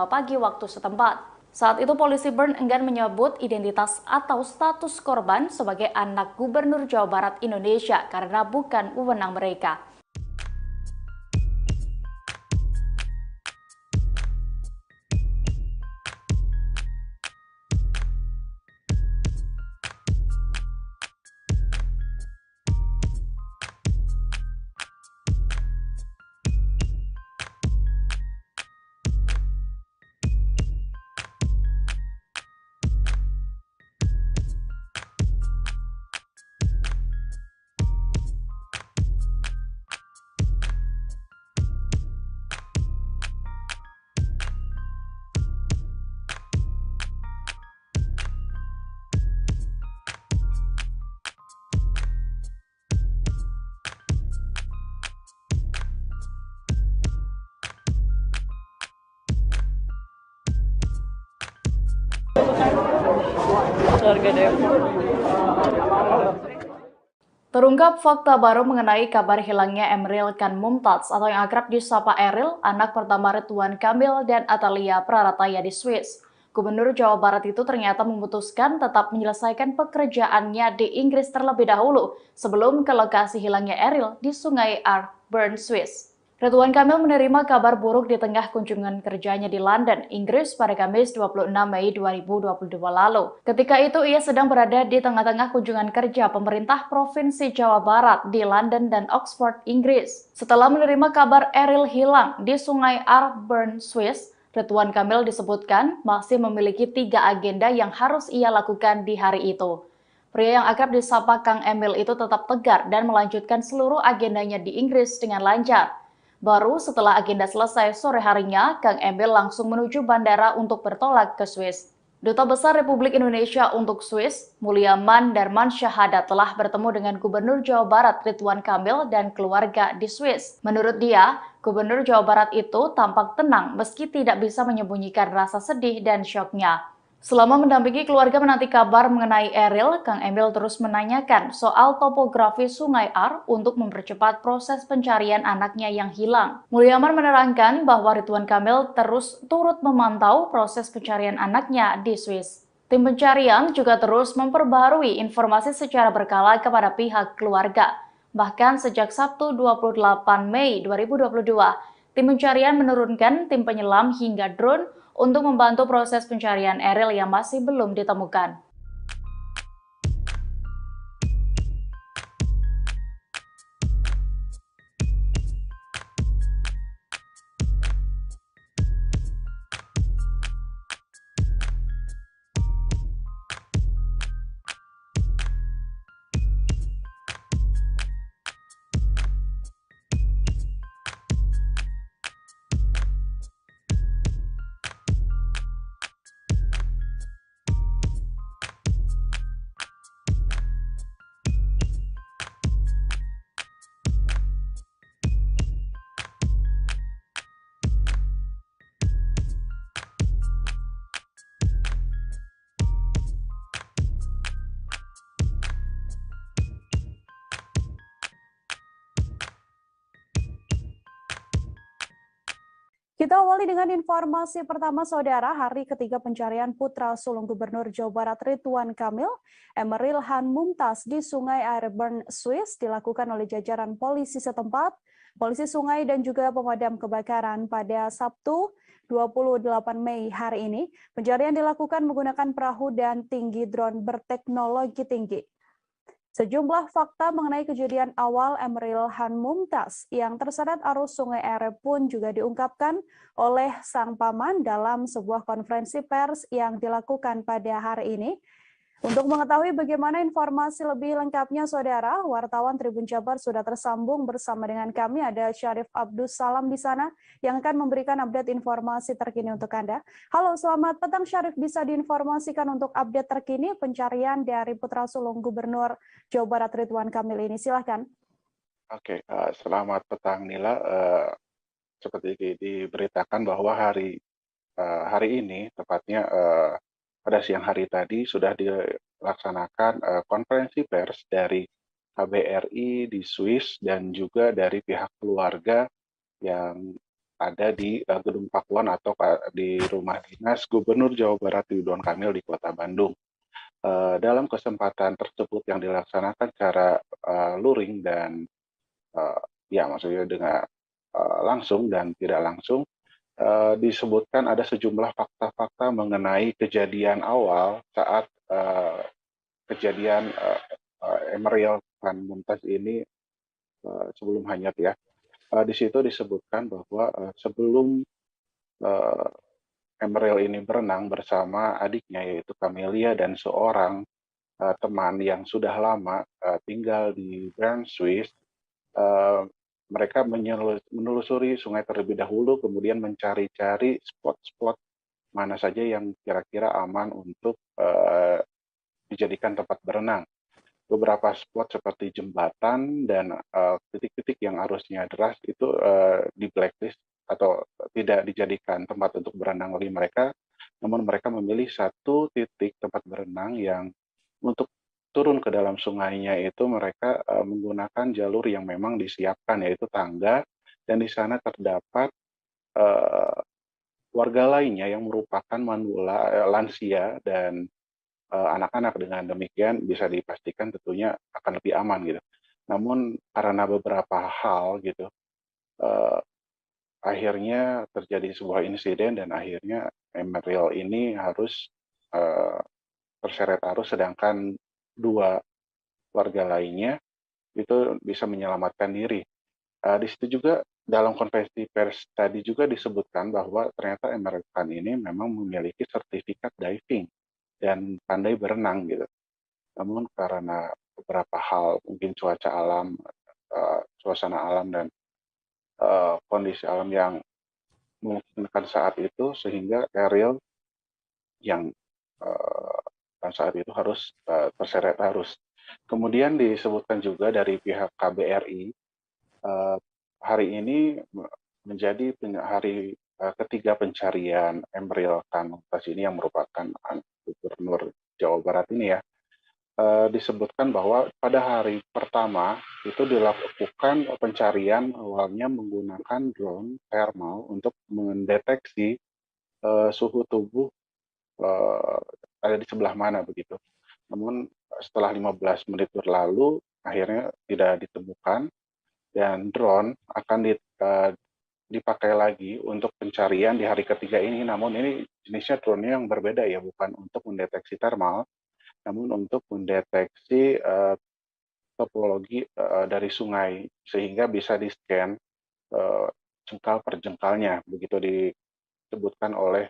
pagi waktu setempat. Saat itu polisi Bern enggan menyebut identitas atau status korban sebagai anak Gubernur Jawa Barat Indonesia karena bukan wewenang mereka. Terungkap fakta baru mengenai kabar hilangnya Emeril Khan Mumtaz atau yang akrab disapa Eril, anak pertama Ridwan Kamil dan Atalia Prarataya di Swiss. Gubernur Jawa Barat itu ternyata memutuskan tetap menyelesaikan pekerjaannya di Inggris terlebih dahulu sebelum ke lokasi hilangnya Eril di Sungai Ar, Bern, Swiss. Ridwan Kamil menerima kabar buruk di tengah kunjungan kerjanya di London, Inggris pada Kamis 26 Mei 2022 lalu. Ketika itu ia sedang berada di tengah-tengah kunjungan kerja pemerintah Provinsi Jawa Barat di London dan Oxford, Inggris. Setelah menerima kabar Eril hilang di Sungai Ar, Bern, Swiss, Ridwan Kamil disebutkan masih memiliki 3 agenda yang harus ia lakukan di hari itu. Pria yang akrab disapa Kang Emil itu tetap tegar dan melanjutkan seluruh agendanya di Inggris dengan lancar. Baru setelah agenda selesai sore harinya, Kang Emil langsung menuju bandara untuk bertolak ke Swiss. Duta Besar Republik Indonesia untuk Swiss, Mulyaman Darman Syahada telah bertemu dengan Gubernur Jawa Barat Ridwan Kamil dan keluarga di Swiss. Menurut dia, Gubernur Jawa Barat itu tampak tenang meski tidak bisa menyembunyikan rasa sedih dan syoknya. Selama mendampingi keluarga menanti kabar mengenai Eril, Kang Emil terus menanyakan soal topografi Sungai Ar untuk mempercepat proses pencarian anaknya yang hilang. Mulyaman menerangkan bahwa Ridwan Kamil terus turut memantau proses pencarian anaknya di Swiss. Tim pencarian juga terus memperbarui informasi secara berkala kepada pihak keluarga. Bahkan sejak Sabtu 28 Mei 2022, tim pencarian menurunkan tim penyelam hingga drone untuk membantu proses pencarian Eril yang masih belum ditemukan. Kita awali dengan informasi pertama, Saudara. Hari ketiga pencarian putra sulung Gubernur Jawa Barat Ridwan Kamil, Emeril Han Mumtaz di Sungai Airburn, Swiss dilakukan oleh jajaran polisi setempat, polisi sungai dan juga pemadam kebakaran pada Sabtu 28 Mei hari ini. Pencarian dilakukan menggunakan perahu dan tinggi drone berteknologi tinggi. Sejumlah fakta mengenai kejadian awal Emeril Han Mumtaz yang terseret arus Sungai Are pun juga diungkapkan oleh sang paman dalam sebuah konferensi pers yang dilakukan pada hari ini. Untuk mengetahui bagaimana informasi lebih lengkapnya, Saudara, wartawan Tribun Jabar sudah tersambung bersama dengan kami. Ada Syarif Abdus Salam di sana yang akan memberikan update informasi terkini untuk Anda. Halo, selamat petang Syarif. Bisa diinformasikan untuk update terkini pencarian dari putra sulung Gubernur Jawa Barat Ridwan Kamil ini. Silahkan. Oke, selamat petang Nila. Seperti diberitakan bahwa hari ini, tepatnya pada siang hari tadi, sudah dilaksanakan konferensi pers dari KBRI di Swiss dan juga dari pihak keluarga yang ada di Gedung Pakuan atau di rumah dinas Gubernur Jawa Barat Ridwan Kamil di Kota Bandung. Dalam kesempatan tersebut yang dilaksanakan secara luring dan ya maksudnya dengan langsung dan tidak langsung, disebutkan ada sejumlah fakta-fakta mengenai kejadian awal saat kejadian Emeril Han Mumtaz ini sebelum hanyut ya. Di situ disebutkan bahwa sebelum Emeril ini berenang bersama adiknya yaitu Camelia dan seorang teman yang sudah lama tinggal di Bern, Swiss, mereka menelusuri sungai terlebih dahulu, kemudian mencari-cari spot-spot mana saja yang kira-kira aman untuk dijadikan tempat berenang. Beberapa spot seperti jembatan dan titik-titik yang arusnya deras itu di blacklist atau tidak dijadikan tempat untuk berenang oleh mereka, namun mereka memilih satu titik tempat berenang yang untuk turun ke dalam sungainya itu mereka menggunakan jalur yang memang disiapkan, yaitu tangga, dan di sana terdapat warga lainnya yang merupakan manula, lansia dan anak-anak. Dengan demikian bisa dipastikan tentunya akan lebih aman gitu. Namun karena beberapa hal gitu, akhirnya terjadi sebuah insiden dan akhirnya Emeril ini harus terseret arus, sedangkan dua warga lainnya itu bisa menyelamatkan diri. Di situ juga dalam konferensi pers tadi juga disebutkan bahwa ternyata Emeril Khan ini memang memiliki sertifikat diving dan pandai berenang gitu. Namun karena beberapa hal, mungkin cuaca alam, suasana alam dan kondisi alam yang memungkinkan saat itu, sehingga Ariel yang saat itu harus terseret arus. Kemudian disebutkan juga dari pihak KBRI, hari ini menjadi hari ketiga pencarian Emeril Khan Mumtaz ini yang merupakan Gubernur Jawa Barat ini ya. Disebutkan bahwa pada hari pertama itu dilakukan pencarian awalnya menggunakan drone thermal untuk mendeteksi suhu tubuh ada di sebelah mana begitu. Namun setelah 15 menit berlalu akhirnya tidak ditemukan dan drone akan dipakai lagi untuk pencarian di hari ketiga ini. Namun ini jenisnya drone yang berbeda ya, bukan untuk mendeteksi thermal, namun untuk mendeteksi topologi dari sungai sehingga bisa di-scan jengkal per jengkalnya, begitu disebutkan oleh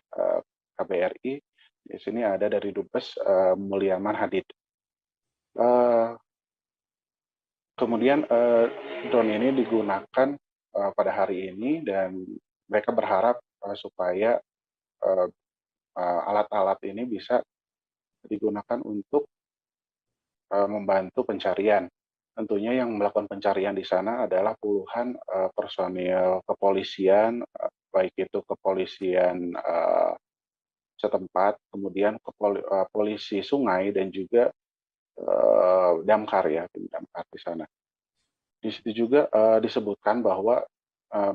KBRI. Di sini ada dari Dubes Mulyaman Hadid. Kemudian drone ini digunakan pada hari ini dan mereka berharap supaya alat-alat ini bisa digunakan untuk membantu pencarian. Tentunya yang melakukan pencarian di sana adalah puluhan personil kepolisian, baik itu kepolisian setempat, kemudian polisi sungai dan juga damkar ya, tim damkar di sana. Di situ juga disebutkan bahwa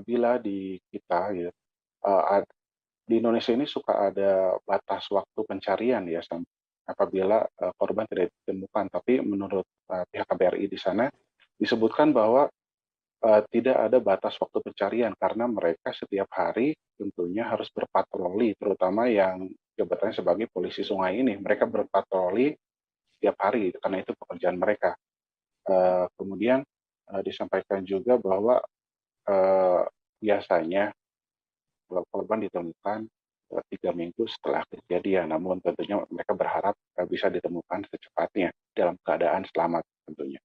bila di kita ya, di Indonesia ini suka ada batas waktu pencarian ya, apabila korban tidak ditemukan. Tapi menurut pihak KBRI di sana disebutkan bahwa tidak ada batas waktu pencarian karena mereka setiap hari tentunya harus berpatroli, terutama yang jabatannya sebagai polisi sungai ini. Mereka berpatroli setiap hari karena itu pekerjaan mereka. Kemudian disampaikan juga bahwa biasanya korban ditemukan 3 minggu setelah kejadian, namun tentunya mereka berharap bisa ditemukan secepatnya dalam keadaan selamat tentunya.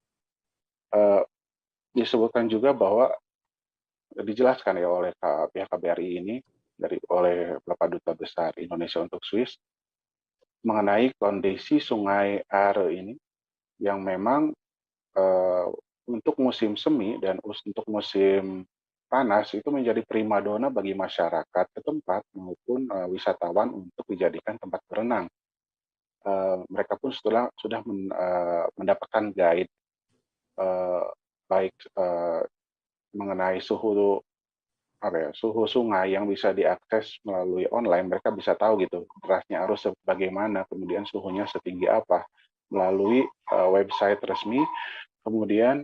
Disebutkan juga bahwa dijelaskan ya oleh pihak KBRI ini oleh Bapak Duta Besar Indonesia untuk Swiss mengenai kondisi Sungai Are ini yang memang untuk musim semi dan untuk musim panas itu menjadi primadona bagi masyarakat setempat maupun wisatawan untuk dijadikan tempat berenang. Mereka pun sudah mendapatkan guide baik mengenai suhu sungai yang bisa diakses melalui online. Mereka bisa tahu gitu derasnya arus bagaimana, kemudian suhunya setinggi apa melalui website resmi. Kemudian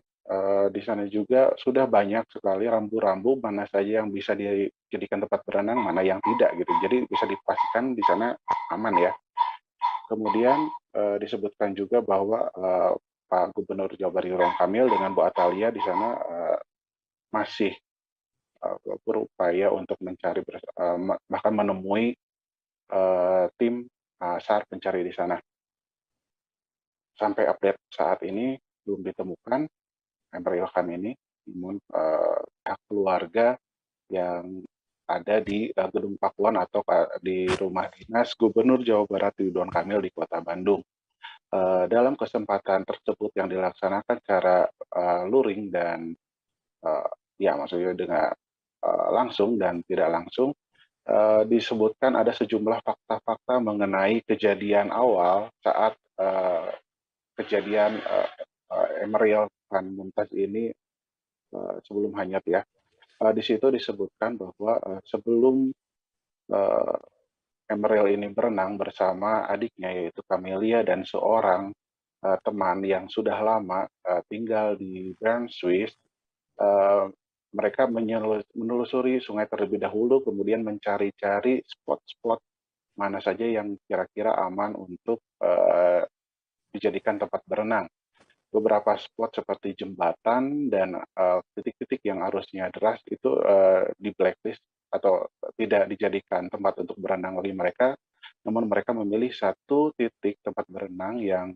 di sana juga sudah banyak sekali rambu-rambu mana saja yang bisa dijadikan tempat berenang, mana yang tidak gitu. Jadi bisa dipastikan di sana aman ya. Kemudian disebutkan juga bahwa Pak Gubernur Jawa Barat Ridwan Kamil dengan Bu Atalia di sana masih berupaya untuk mencari bahkan menemui tim SAR pencari di sana. Sampai update saat ini belum ditemukan Emeril Khan ini, namun pihak keluarga yang ada di Gedung Pakuan atau di rumah dinas Gubernur Jawa Barat Ridwan Kamil di Kota Bandung. Dalam kesempatan tersebut yang dilaksanakan secara luring dan ya maksudnya dengan langsung dan tidak langsung, disebutkan ada sejumlah fakta-fakta mengenai kejadian awal saat kejadian Emeril Khan Mumtaz ini sebelum hanyut ya. Di situ disebutkan bahwa sebelum Emeril ini berenang bersama adiknya yaitu Camelia dan seorang teman yang sudah lama tinggal di Bern, Swiss, mereka menelusuri sungai terlebih dahulu, kemudian mencari-cari spot-spot mana saja yang kira-kira aman untuk dijadikan tempat berenang. Beberapa spot seperti jembatan dan titik-titik yang arusnya deras itu di blacklist atau tidak dijadikan tempat untuk berenang oleh mereka, namun mereka memilih satu titik tempat berenang yang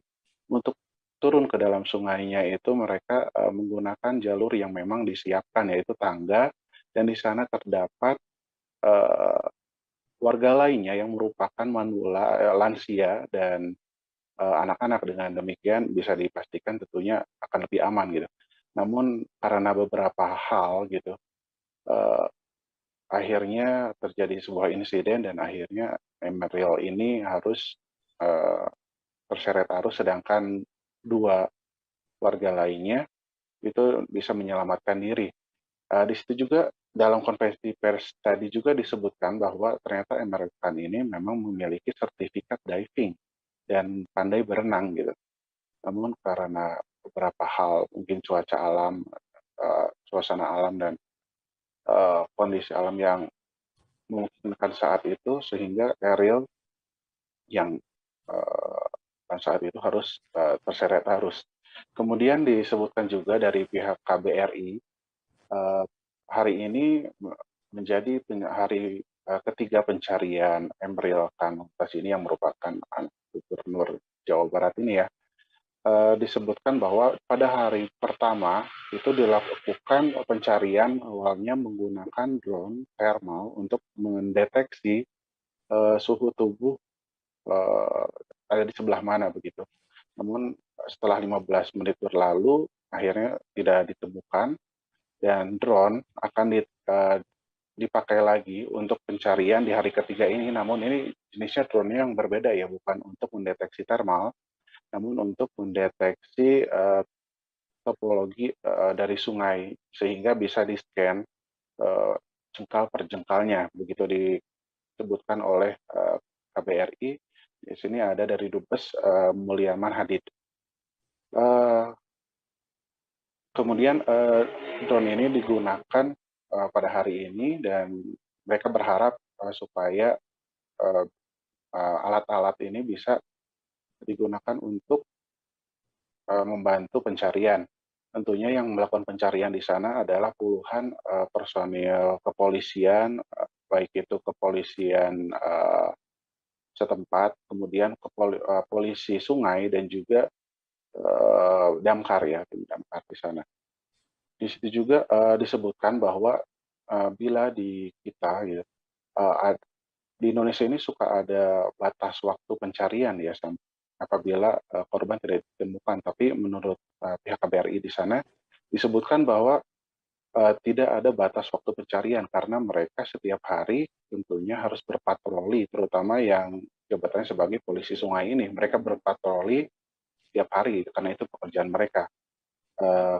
untuk turun ke dalam sungainya itu mereka menggunakan jalur yang memang disiapkan, yaitu tangga, dan di sana terdapat warga lainnya yang merupakan manula, lansia, dan anak-anak. Dengan demikian bisa dipastikan tentunya akan lebih aman gitu. Namun karena beberapa hal gitu, akhirnya terjadi sebuah insiden dan akhirnya Emeril ini harus terseret arus, sedangkan 2 warga lainnya itu bisa menyelamatkan diri. Di situ juga dalam konferensi pers tadi juga disebutkan bahwa ternyata Emeril Khan ini memang memiliki sertifikat diving dan pandai berenang gitu. Namun karena beberapa hal, mungkin cuaca alam, suasana alam dan kondisi alam yang memungkinkan saat itu, sehingga Emeril yang saat itu harus terseret arus. Kemudian disebutkan juga dari pihak KBRI, hari ini menjadi hari ketiga pencarian Emeril Khan Mumtaz ini yang merupakan anak Gubernur Jawa Barat ini ya. Disebutkan bahwa pada hari pertama itu dilakukan pencarian awalnya menggunakan drone thermal untuk mendeteksi suhu tubuh ada di sebelah mana begitu. Namun setelah 15 menit berlalu akhirnya tidak ditemukan dan drone akan dipakai lagi untuk pencarian di hari ketiga ini. Namun ini jenisnya drone yang berbeda ya, bukan untuk mendeteksi thermal, namun untuk mendeteksi topologi dari sungai, sehingga bisa di-scan jengkal per jengkalnya, begitu disebutkan oleh KBRI. Di sini ada dari Dubes Mulyaman Hadid. Kemudian drone ini digunakan pada hari ini dan mereka berharap supaya alat-alat ini bisa digunakan untuk membantu pencarian. Tentunya yang melakukan pencarian di sana adalah puluhan personil kepolisian, baik itu kepolisian setempat, kemudian polisi sungai dan juga damkar ya, tim damkar di sana. Di situ juga disebutkan bahwa bila di kita ya, di Indonesia ini suka ada batas waktu pencarian ya, apabila korban tidak ditemukan. Tapi menurut pihak KBRI di sana disebutkan bahwa tidak ada batas waktu pencarian karena mereka setiap hari tentunya harus berpatroli, terutama yang jabatannya sebagai polisi sungai ini. Mereka berpatroli setiap hari karena itu pekerjaan mereka.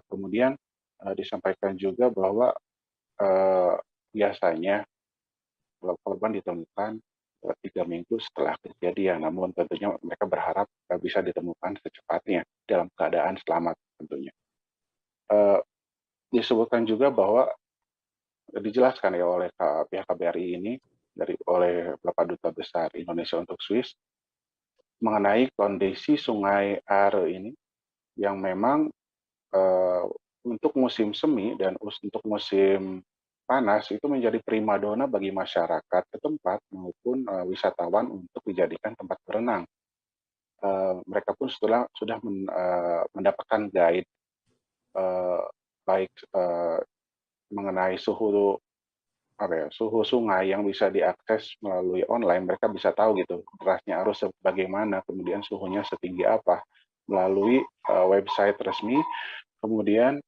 Kemudian disampaikan juga bahwa biasanya korban ditemukan 3 minggu setelah kejadian, namun tentunya mereka berharap bisa ditemukan secepatnya dalam keadaan selamat tentunya. Disebutkan juga bahwa dijelaskan ya oleh pihak KBRI ini oleh Bapak Duta Besar Indonesia untuk Swiss mengenai kondisi Sungai Are ini yang memang untuk musim semi dan untuk musim panas itu menjadi primadona bagi masyarakat setempat maupun wisatawan untuk dijadikan tempat berenang. Mereka pun sudah mendapatkan guide baik mengenai suhu sungai yang bisa diakses melalui online. Mereka bisa tahu gitu derasnya arus bagaimana, kemudian suhunya setinggi apa melalui website resmi. Kemudian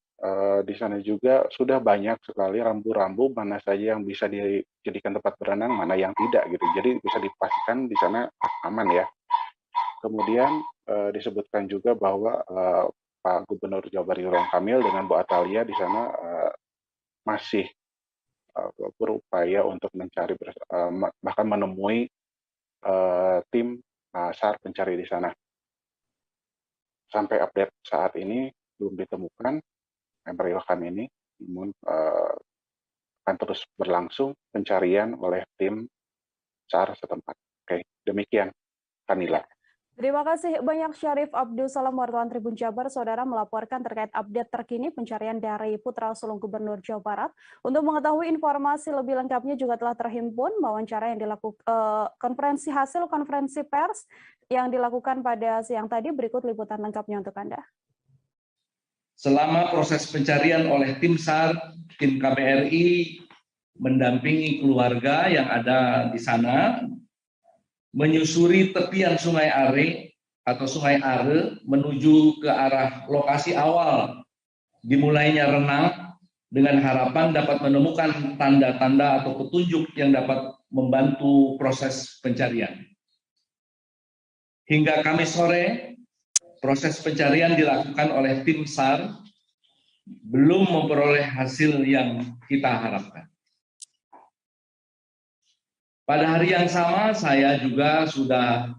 di sana juga sudah banyak sekali rambu-rambu mana saja yang bisa dijadikan tempat berenang, mana yang tidak gitu. Jadi bisa dipastikan di sana aman ya. Kemudian disebutkan juga bahwa Pak Gubernur Jawa Barat Ridwan Kamil dengan Bu Atalia di sana masih berupaya untuk mencari bahkan menemui tim SAR pencari di sana. Sampai update saat ini belum ditemukan Emeril Khan ini, namun akan terus berlangsung pencarian oleh tim SAR setempat. Oke, demikian Kanila. Terima kasih banyak Syarif Abdul Salam, wartawan Tribun Jabar, saudara melaporkan terkait update terkini pencarian dari putra sulung Gubernur Jawa Barat. Untuk mengetahui informasi lebih lengkapnya juga telah terhimpun wawancara yang dilakukan hasil konferensi pers yang dilakukan pada siang tadi. Berikut liputan lengkapnya untuk Anda. Selama proses pencarian oleh tim SAR, tim KBRI mendampingi keluarga yang ada di sana, menyusuri tepian Sungai Are atau Sungai Are menuju ke arah lokasi awal dimulainya renang dengan harapan dapat menemukan tanda-tanda atau petunjuk yang dapat membantu proses pencarian. Hingga Kamis sore, proses pencarian dilakukan oleh tim SAR belum memperoleh hasil yang kita harapkan. Pada hari yang sama, saya juga sudah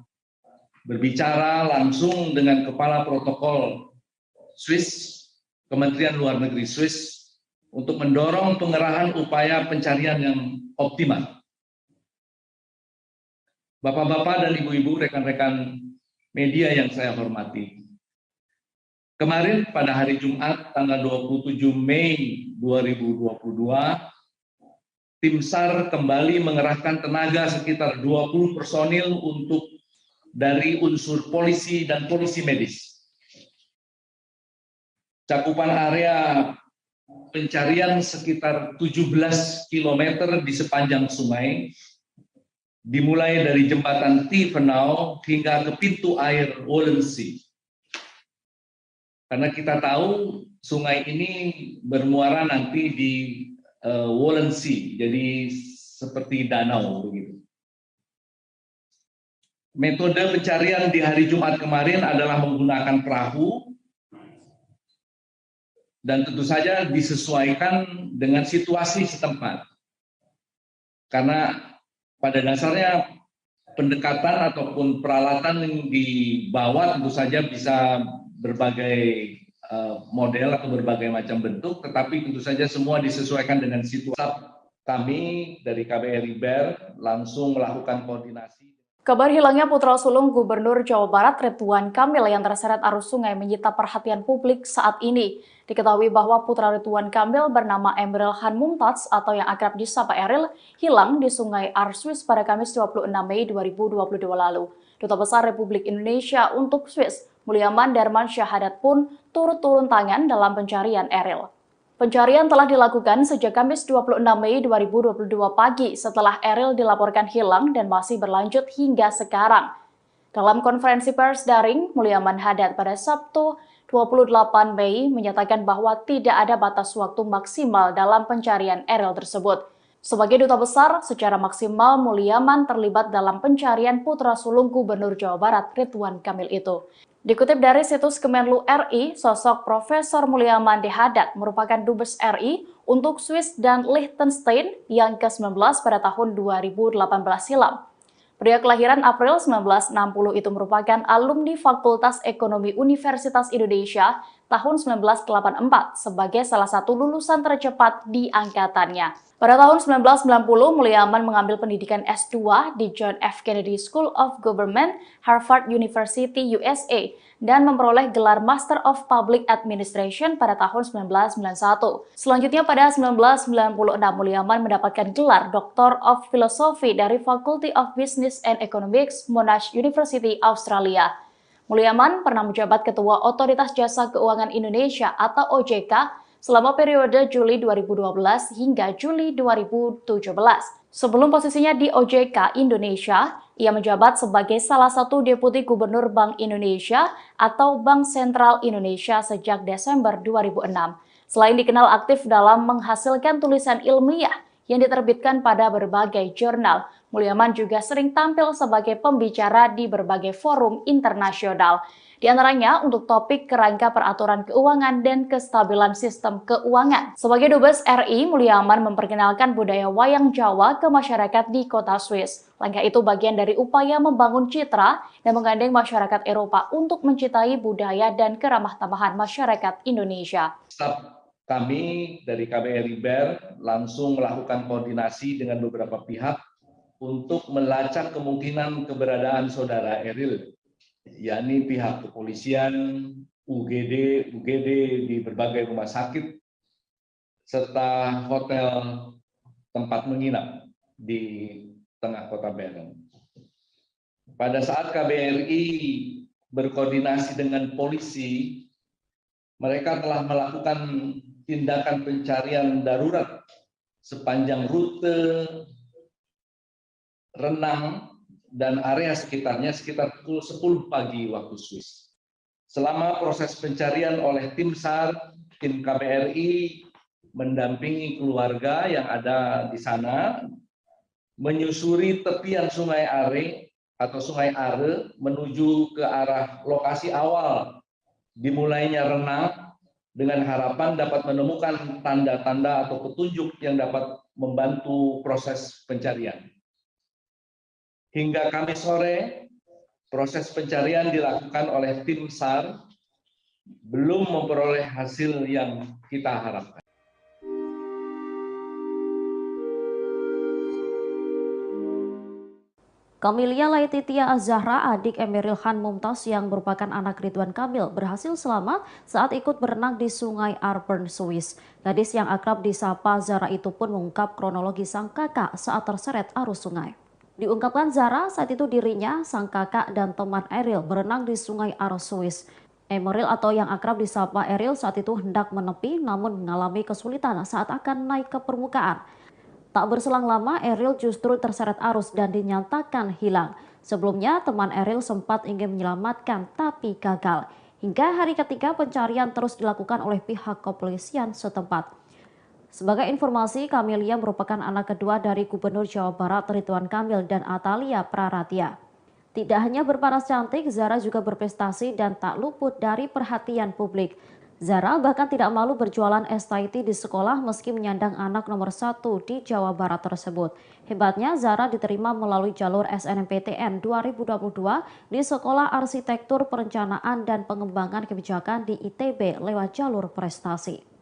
berbicara langsung dengan Kepala Protokol Swiss, Kementerian Luar Negeri Swiss, untuk mendorong pengerahan upaya pencarian yang optimal. Bapak-bapak dan ibu-ibu, rekan-rekan media yang saya hormati. Kemarin pada hari Jumat tanggal 27 Mei 2022, tim SAR kembali mengerahkan tenaga sekitar 20 personil untuk dari unsur polisi dan polisi medis. Cakupan area pencarian sekitar 17 km di sepanjang sungai, dimulai dari jembatan Tiefenau hingga ke pintu air Wollensee. Karena kita tahu sungai ini bermuara nanti di Wollensee, jadi seperti danau begitu. Metode pencarian di hari Jumat kemarin adalah menggunakan perahu dan tentu saja disesuaikan dengan situasi setempat. Karena pada dasarnya pendekatan ataupun peralatan yang dibawa tentu saja bisa berbagai model atau berbagai macam bentuk, tetapi tentu saja semua disesuaikan dengan situasi. Kami dari KBRI BER langsung melakukan koordinasi. Kabar hilangnya putra sulung Gubernur Jawa Barat Ridwan Kamil yang terseret arus sungai menyita perhatian publik saat ini. Diketahui bahwa putra Ridwan Kamil bernama Emeril Khan Mumtaz atau yang akrab disapa Eril hilang di Sungai Swiss pada Kamis 26 Mei 2022 lalu. Duta Besar Republik Indonesia untuk Swiss, Mulyaman Darman Syahadat pun turut turun tangan dalam pencarian Eril. Pencarian telah dilakukan sejak Kamis 26 Mei 2022 pagi setelah Eril dilaporkan hilang dan masih berlanjut hingga sekarang. Dalam konferensi pers daring, Mulyaman Hadad pada Sabtu 28 Mei menyatakan bahwa tidak ada batas waktu maksimal dalam pencarian Eril tersebut. Sebagai duta besar, secara maksimal Mulyaman terlibat dalam pencarian putra sulung Gubernur Jawa Barat Ridwan Kamil itu. Dikutip dari situs Kemenlu RI, sosok Profesor Mulyaman Hadad merupakan Dubes RI untuk Swiss dan Liechtenstein yang ke-19 pada tahun 2018 silam. Pria kelahiran April 1960 itu merupakan alumni Fakultas Ekonomi Universitas Indonesia tahun 1984 sebagai salah satu lulusan tercepat di angkatannya. Pada tahun 1990, Mulyaman mengambil pendidikan S2 di John F. Kennedy School of Government, Harvard University, USA, dan memperoleh gelar Master of Public Administration pada tahun 1991. Selanjutnya pada 1996, Mulyaman mendapatkan gelar Doctor of Philosophy dari Faculty of Business and Economics, Monash University, Australia. Mulyaman pernah menjabat Ketua Otoritas Jasa Keuangan Indonesia atau OJK selama periode Juli 2012 hingga Juli 2017. Sebelum posisinya di OJK Indonesia, ia menjabat sebagai salah satu Deputi Gubernur Bank Indonesia atau Bank Sentral Indonesia sejak Desember 2006. Selain dikenal aktif dalam menghasilkan tulisan ilmiah yang diterbitkan pada berbagai jurnal, Mulyaman juga sering tampil sebagai pembicara di berbagai forum internasional. Di antaranya untuk topik kerangka peraturan keuangan dan kestabilan sistem keuangan. Sebagai Dubes RI, Mulyaman memperkenalkan budaya wayang Jawa ke masyarakat di kota Swiss. Langkah itu bagian dari upaya membangun citra dan menggandeng masyarakat Eropa untuk mencintai budaya dan keramah tamahan masyarakat Indonesia. Staf kami dari KBRI BER langsung melakukan koordinasi dengan beberapa pihak untuk melacak kemungkinan keberadaan saudara Eril, yakni pihak kepolisian, UGD di berbagai rumah sakit, serta hotel tempat menginap di tengah kota Bern. Pada saat KBRI berkoordinasi dengan polisi, mereka telah melakukan tindakan pencarian darurat sepanjang rute renang dan area sekitarnya sekitar pukul 10 pagi waktu Swiss. Selama proses pencarian oleh tim SAR, tim KBRI mendampingi keluarga yang ada di sana, menyusuri tepian Sungai Are atau Sungai Are menuju ke arah lokasi awal dimulainya renang dengan harapan dapat menemukan tanda-tanda atau petunjuk yang dapat membantu proses pencarian. Hingga Kamis sore, proses pencarian dilakukan oleh tim SAR, belum memperoleh hasil yang kita harapkan. Camelia Laetitia Az-Zahra, adik Emeril Khan Mumtaz yang merupakan anak Ridwan Kamil, berhasil selamat saat ikut berenang di Sungai Arbern, Swiss. Gadis yang akrab disapa Zahra itu pun mengungkap kronologi sang kakak saat terseret arus sungai. Diungkapkan Zahra, saat itu dirinya, sang kakak dan teman Eril berenang di Sungai Ar Swiss. Emeril atau yang akrab disapa Eril saat itu hendak menepi namun mengalami kesulitan saat akan naik ke permukaan. Tak berselang lama Eril justru terseret arus dan dinyatakan hilang. Sebelumnya teman Eril sempat ingin menyelamatkan tapi gagal. Hingga hari ketiga pencarian terus dilakukan oleh pihak kepolisian setempat. Sebagai informasi, Camelia merupakan anak kedua dari Gubernur Jawa Barat Ridwan Kamil dan Atalia Praratia. Tidak hanya berparas cantik, Zahra juga berprestasi dan tak luput dari perhatian publik. Zara bahkan tidak malu berjualan es Thai tea di sekolah meski menyandang anak nomor 1 di Jawa Barat tersebut. Hebatnya Zara diterima melalui jalur SNMPTN 2022 di Sekolah Arsitektur Perencanaan dan Pengembangan Kebijakan di ITB lewat jalur prestasi.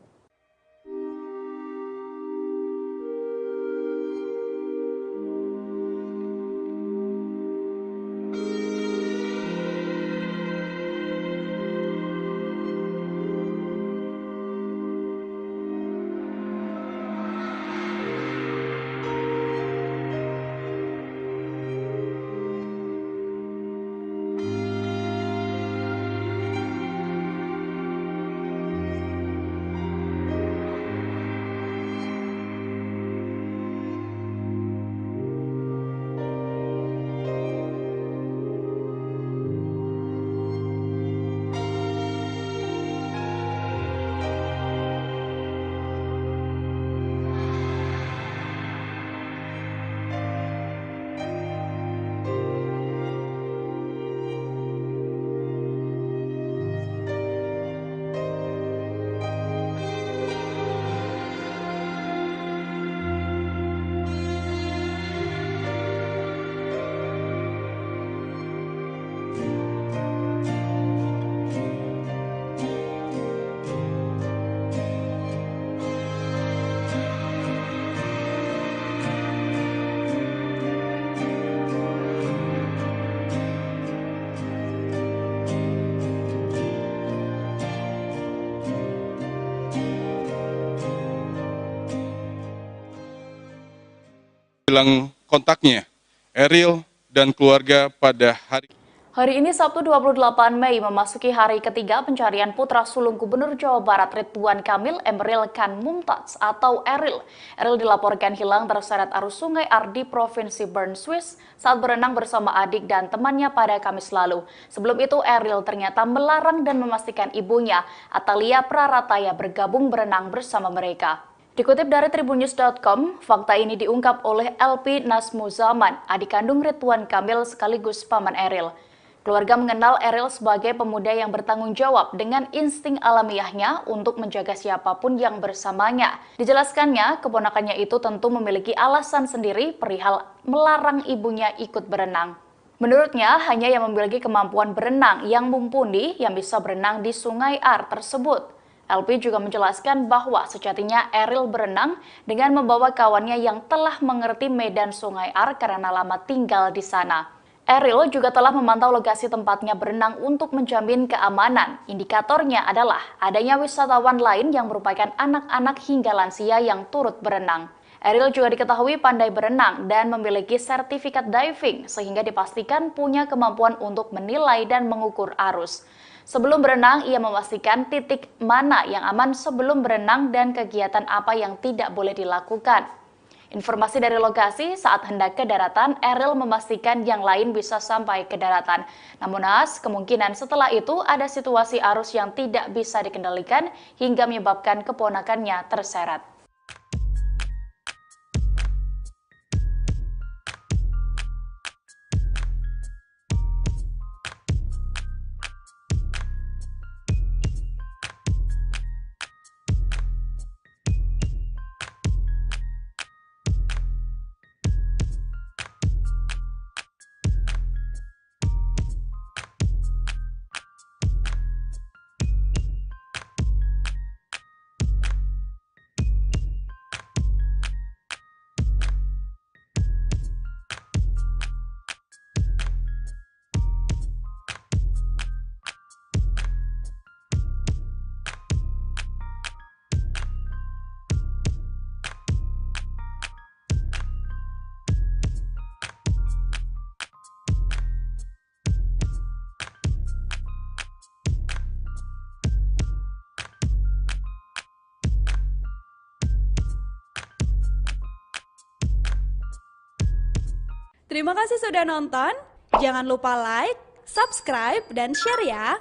Hilang kontaknya Eril dan keluarga pada Hari ini Sabtu 28 Mei memasuki hari ketiga pencarian putra sulung Gubernur Jawa Barat Ridwan Kamil Emeril Khan Mumtaz atau Eril. Eril dilaporkan hilang terseret arus sungai Ar di Provinsi Bern, Swiss saat berenang bersama adik dan temannya pada Kamis lalu. Sebelum itu Eril ternyata melarang dan memastikan ibunya Atalia Prarataya bergabung berenang bersama mereka. Dikutip dari tribunnews.com, fakta ini diungkap oleh LP Nasmuzaman, adik kandung Ridwan Kamil sekaligus paman Eril. Keluarga mengenal Eril sebagai pemuda yang bertanggung jawab dengan insting alamiahnya untuk menjaga siapapun yang bersamanya. Dijelaskannya, keponakannya itu tentu memiliki alasan sendiri perihal melarang ibunya ikut berenang. Menurutnya, hanya yang memiliki kemampuan berenang yang mumpuni yang bisa berenang di sungai Ar tersebut. LP juga menjelaskan bahwa sejatinya Eril berenang dengan membawa kawannya yang telah mengerti medan sungai Ar karena lama tinggal di sana. Eril juga telah memantau lokasi tempatnya berenang untuk menjamin keamanan. Indikatornya adalah adanya wisatawan lain yang merupakan anak-anak hingga lansia yang turut berenang. Eril juga diketahui pandai berenang dan memiliki sertifikat diving sehingga dipastikan punya kemampuan untuk menilai dan mengukur arus. Sebelum berenang, ia memastikan titik mana yang aman sebelum berenang dan kegiatan apa yang tidak boleh dilakukan. Informasi dari lokasi saat hendak ke daratan, Eril memastikan yang lain bisa sampai ke daratan. Namun kemungkinan setelah itu ada situasi arus yang tidak bisa dikendalikan hingga menyebabkan keponakannya terseret. Terima kasih sudah nonton. Jangan lupa like, subscribe, dan share ya.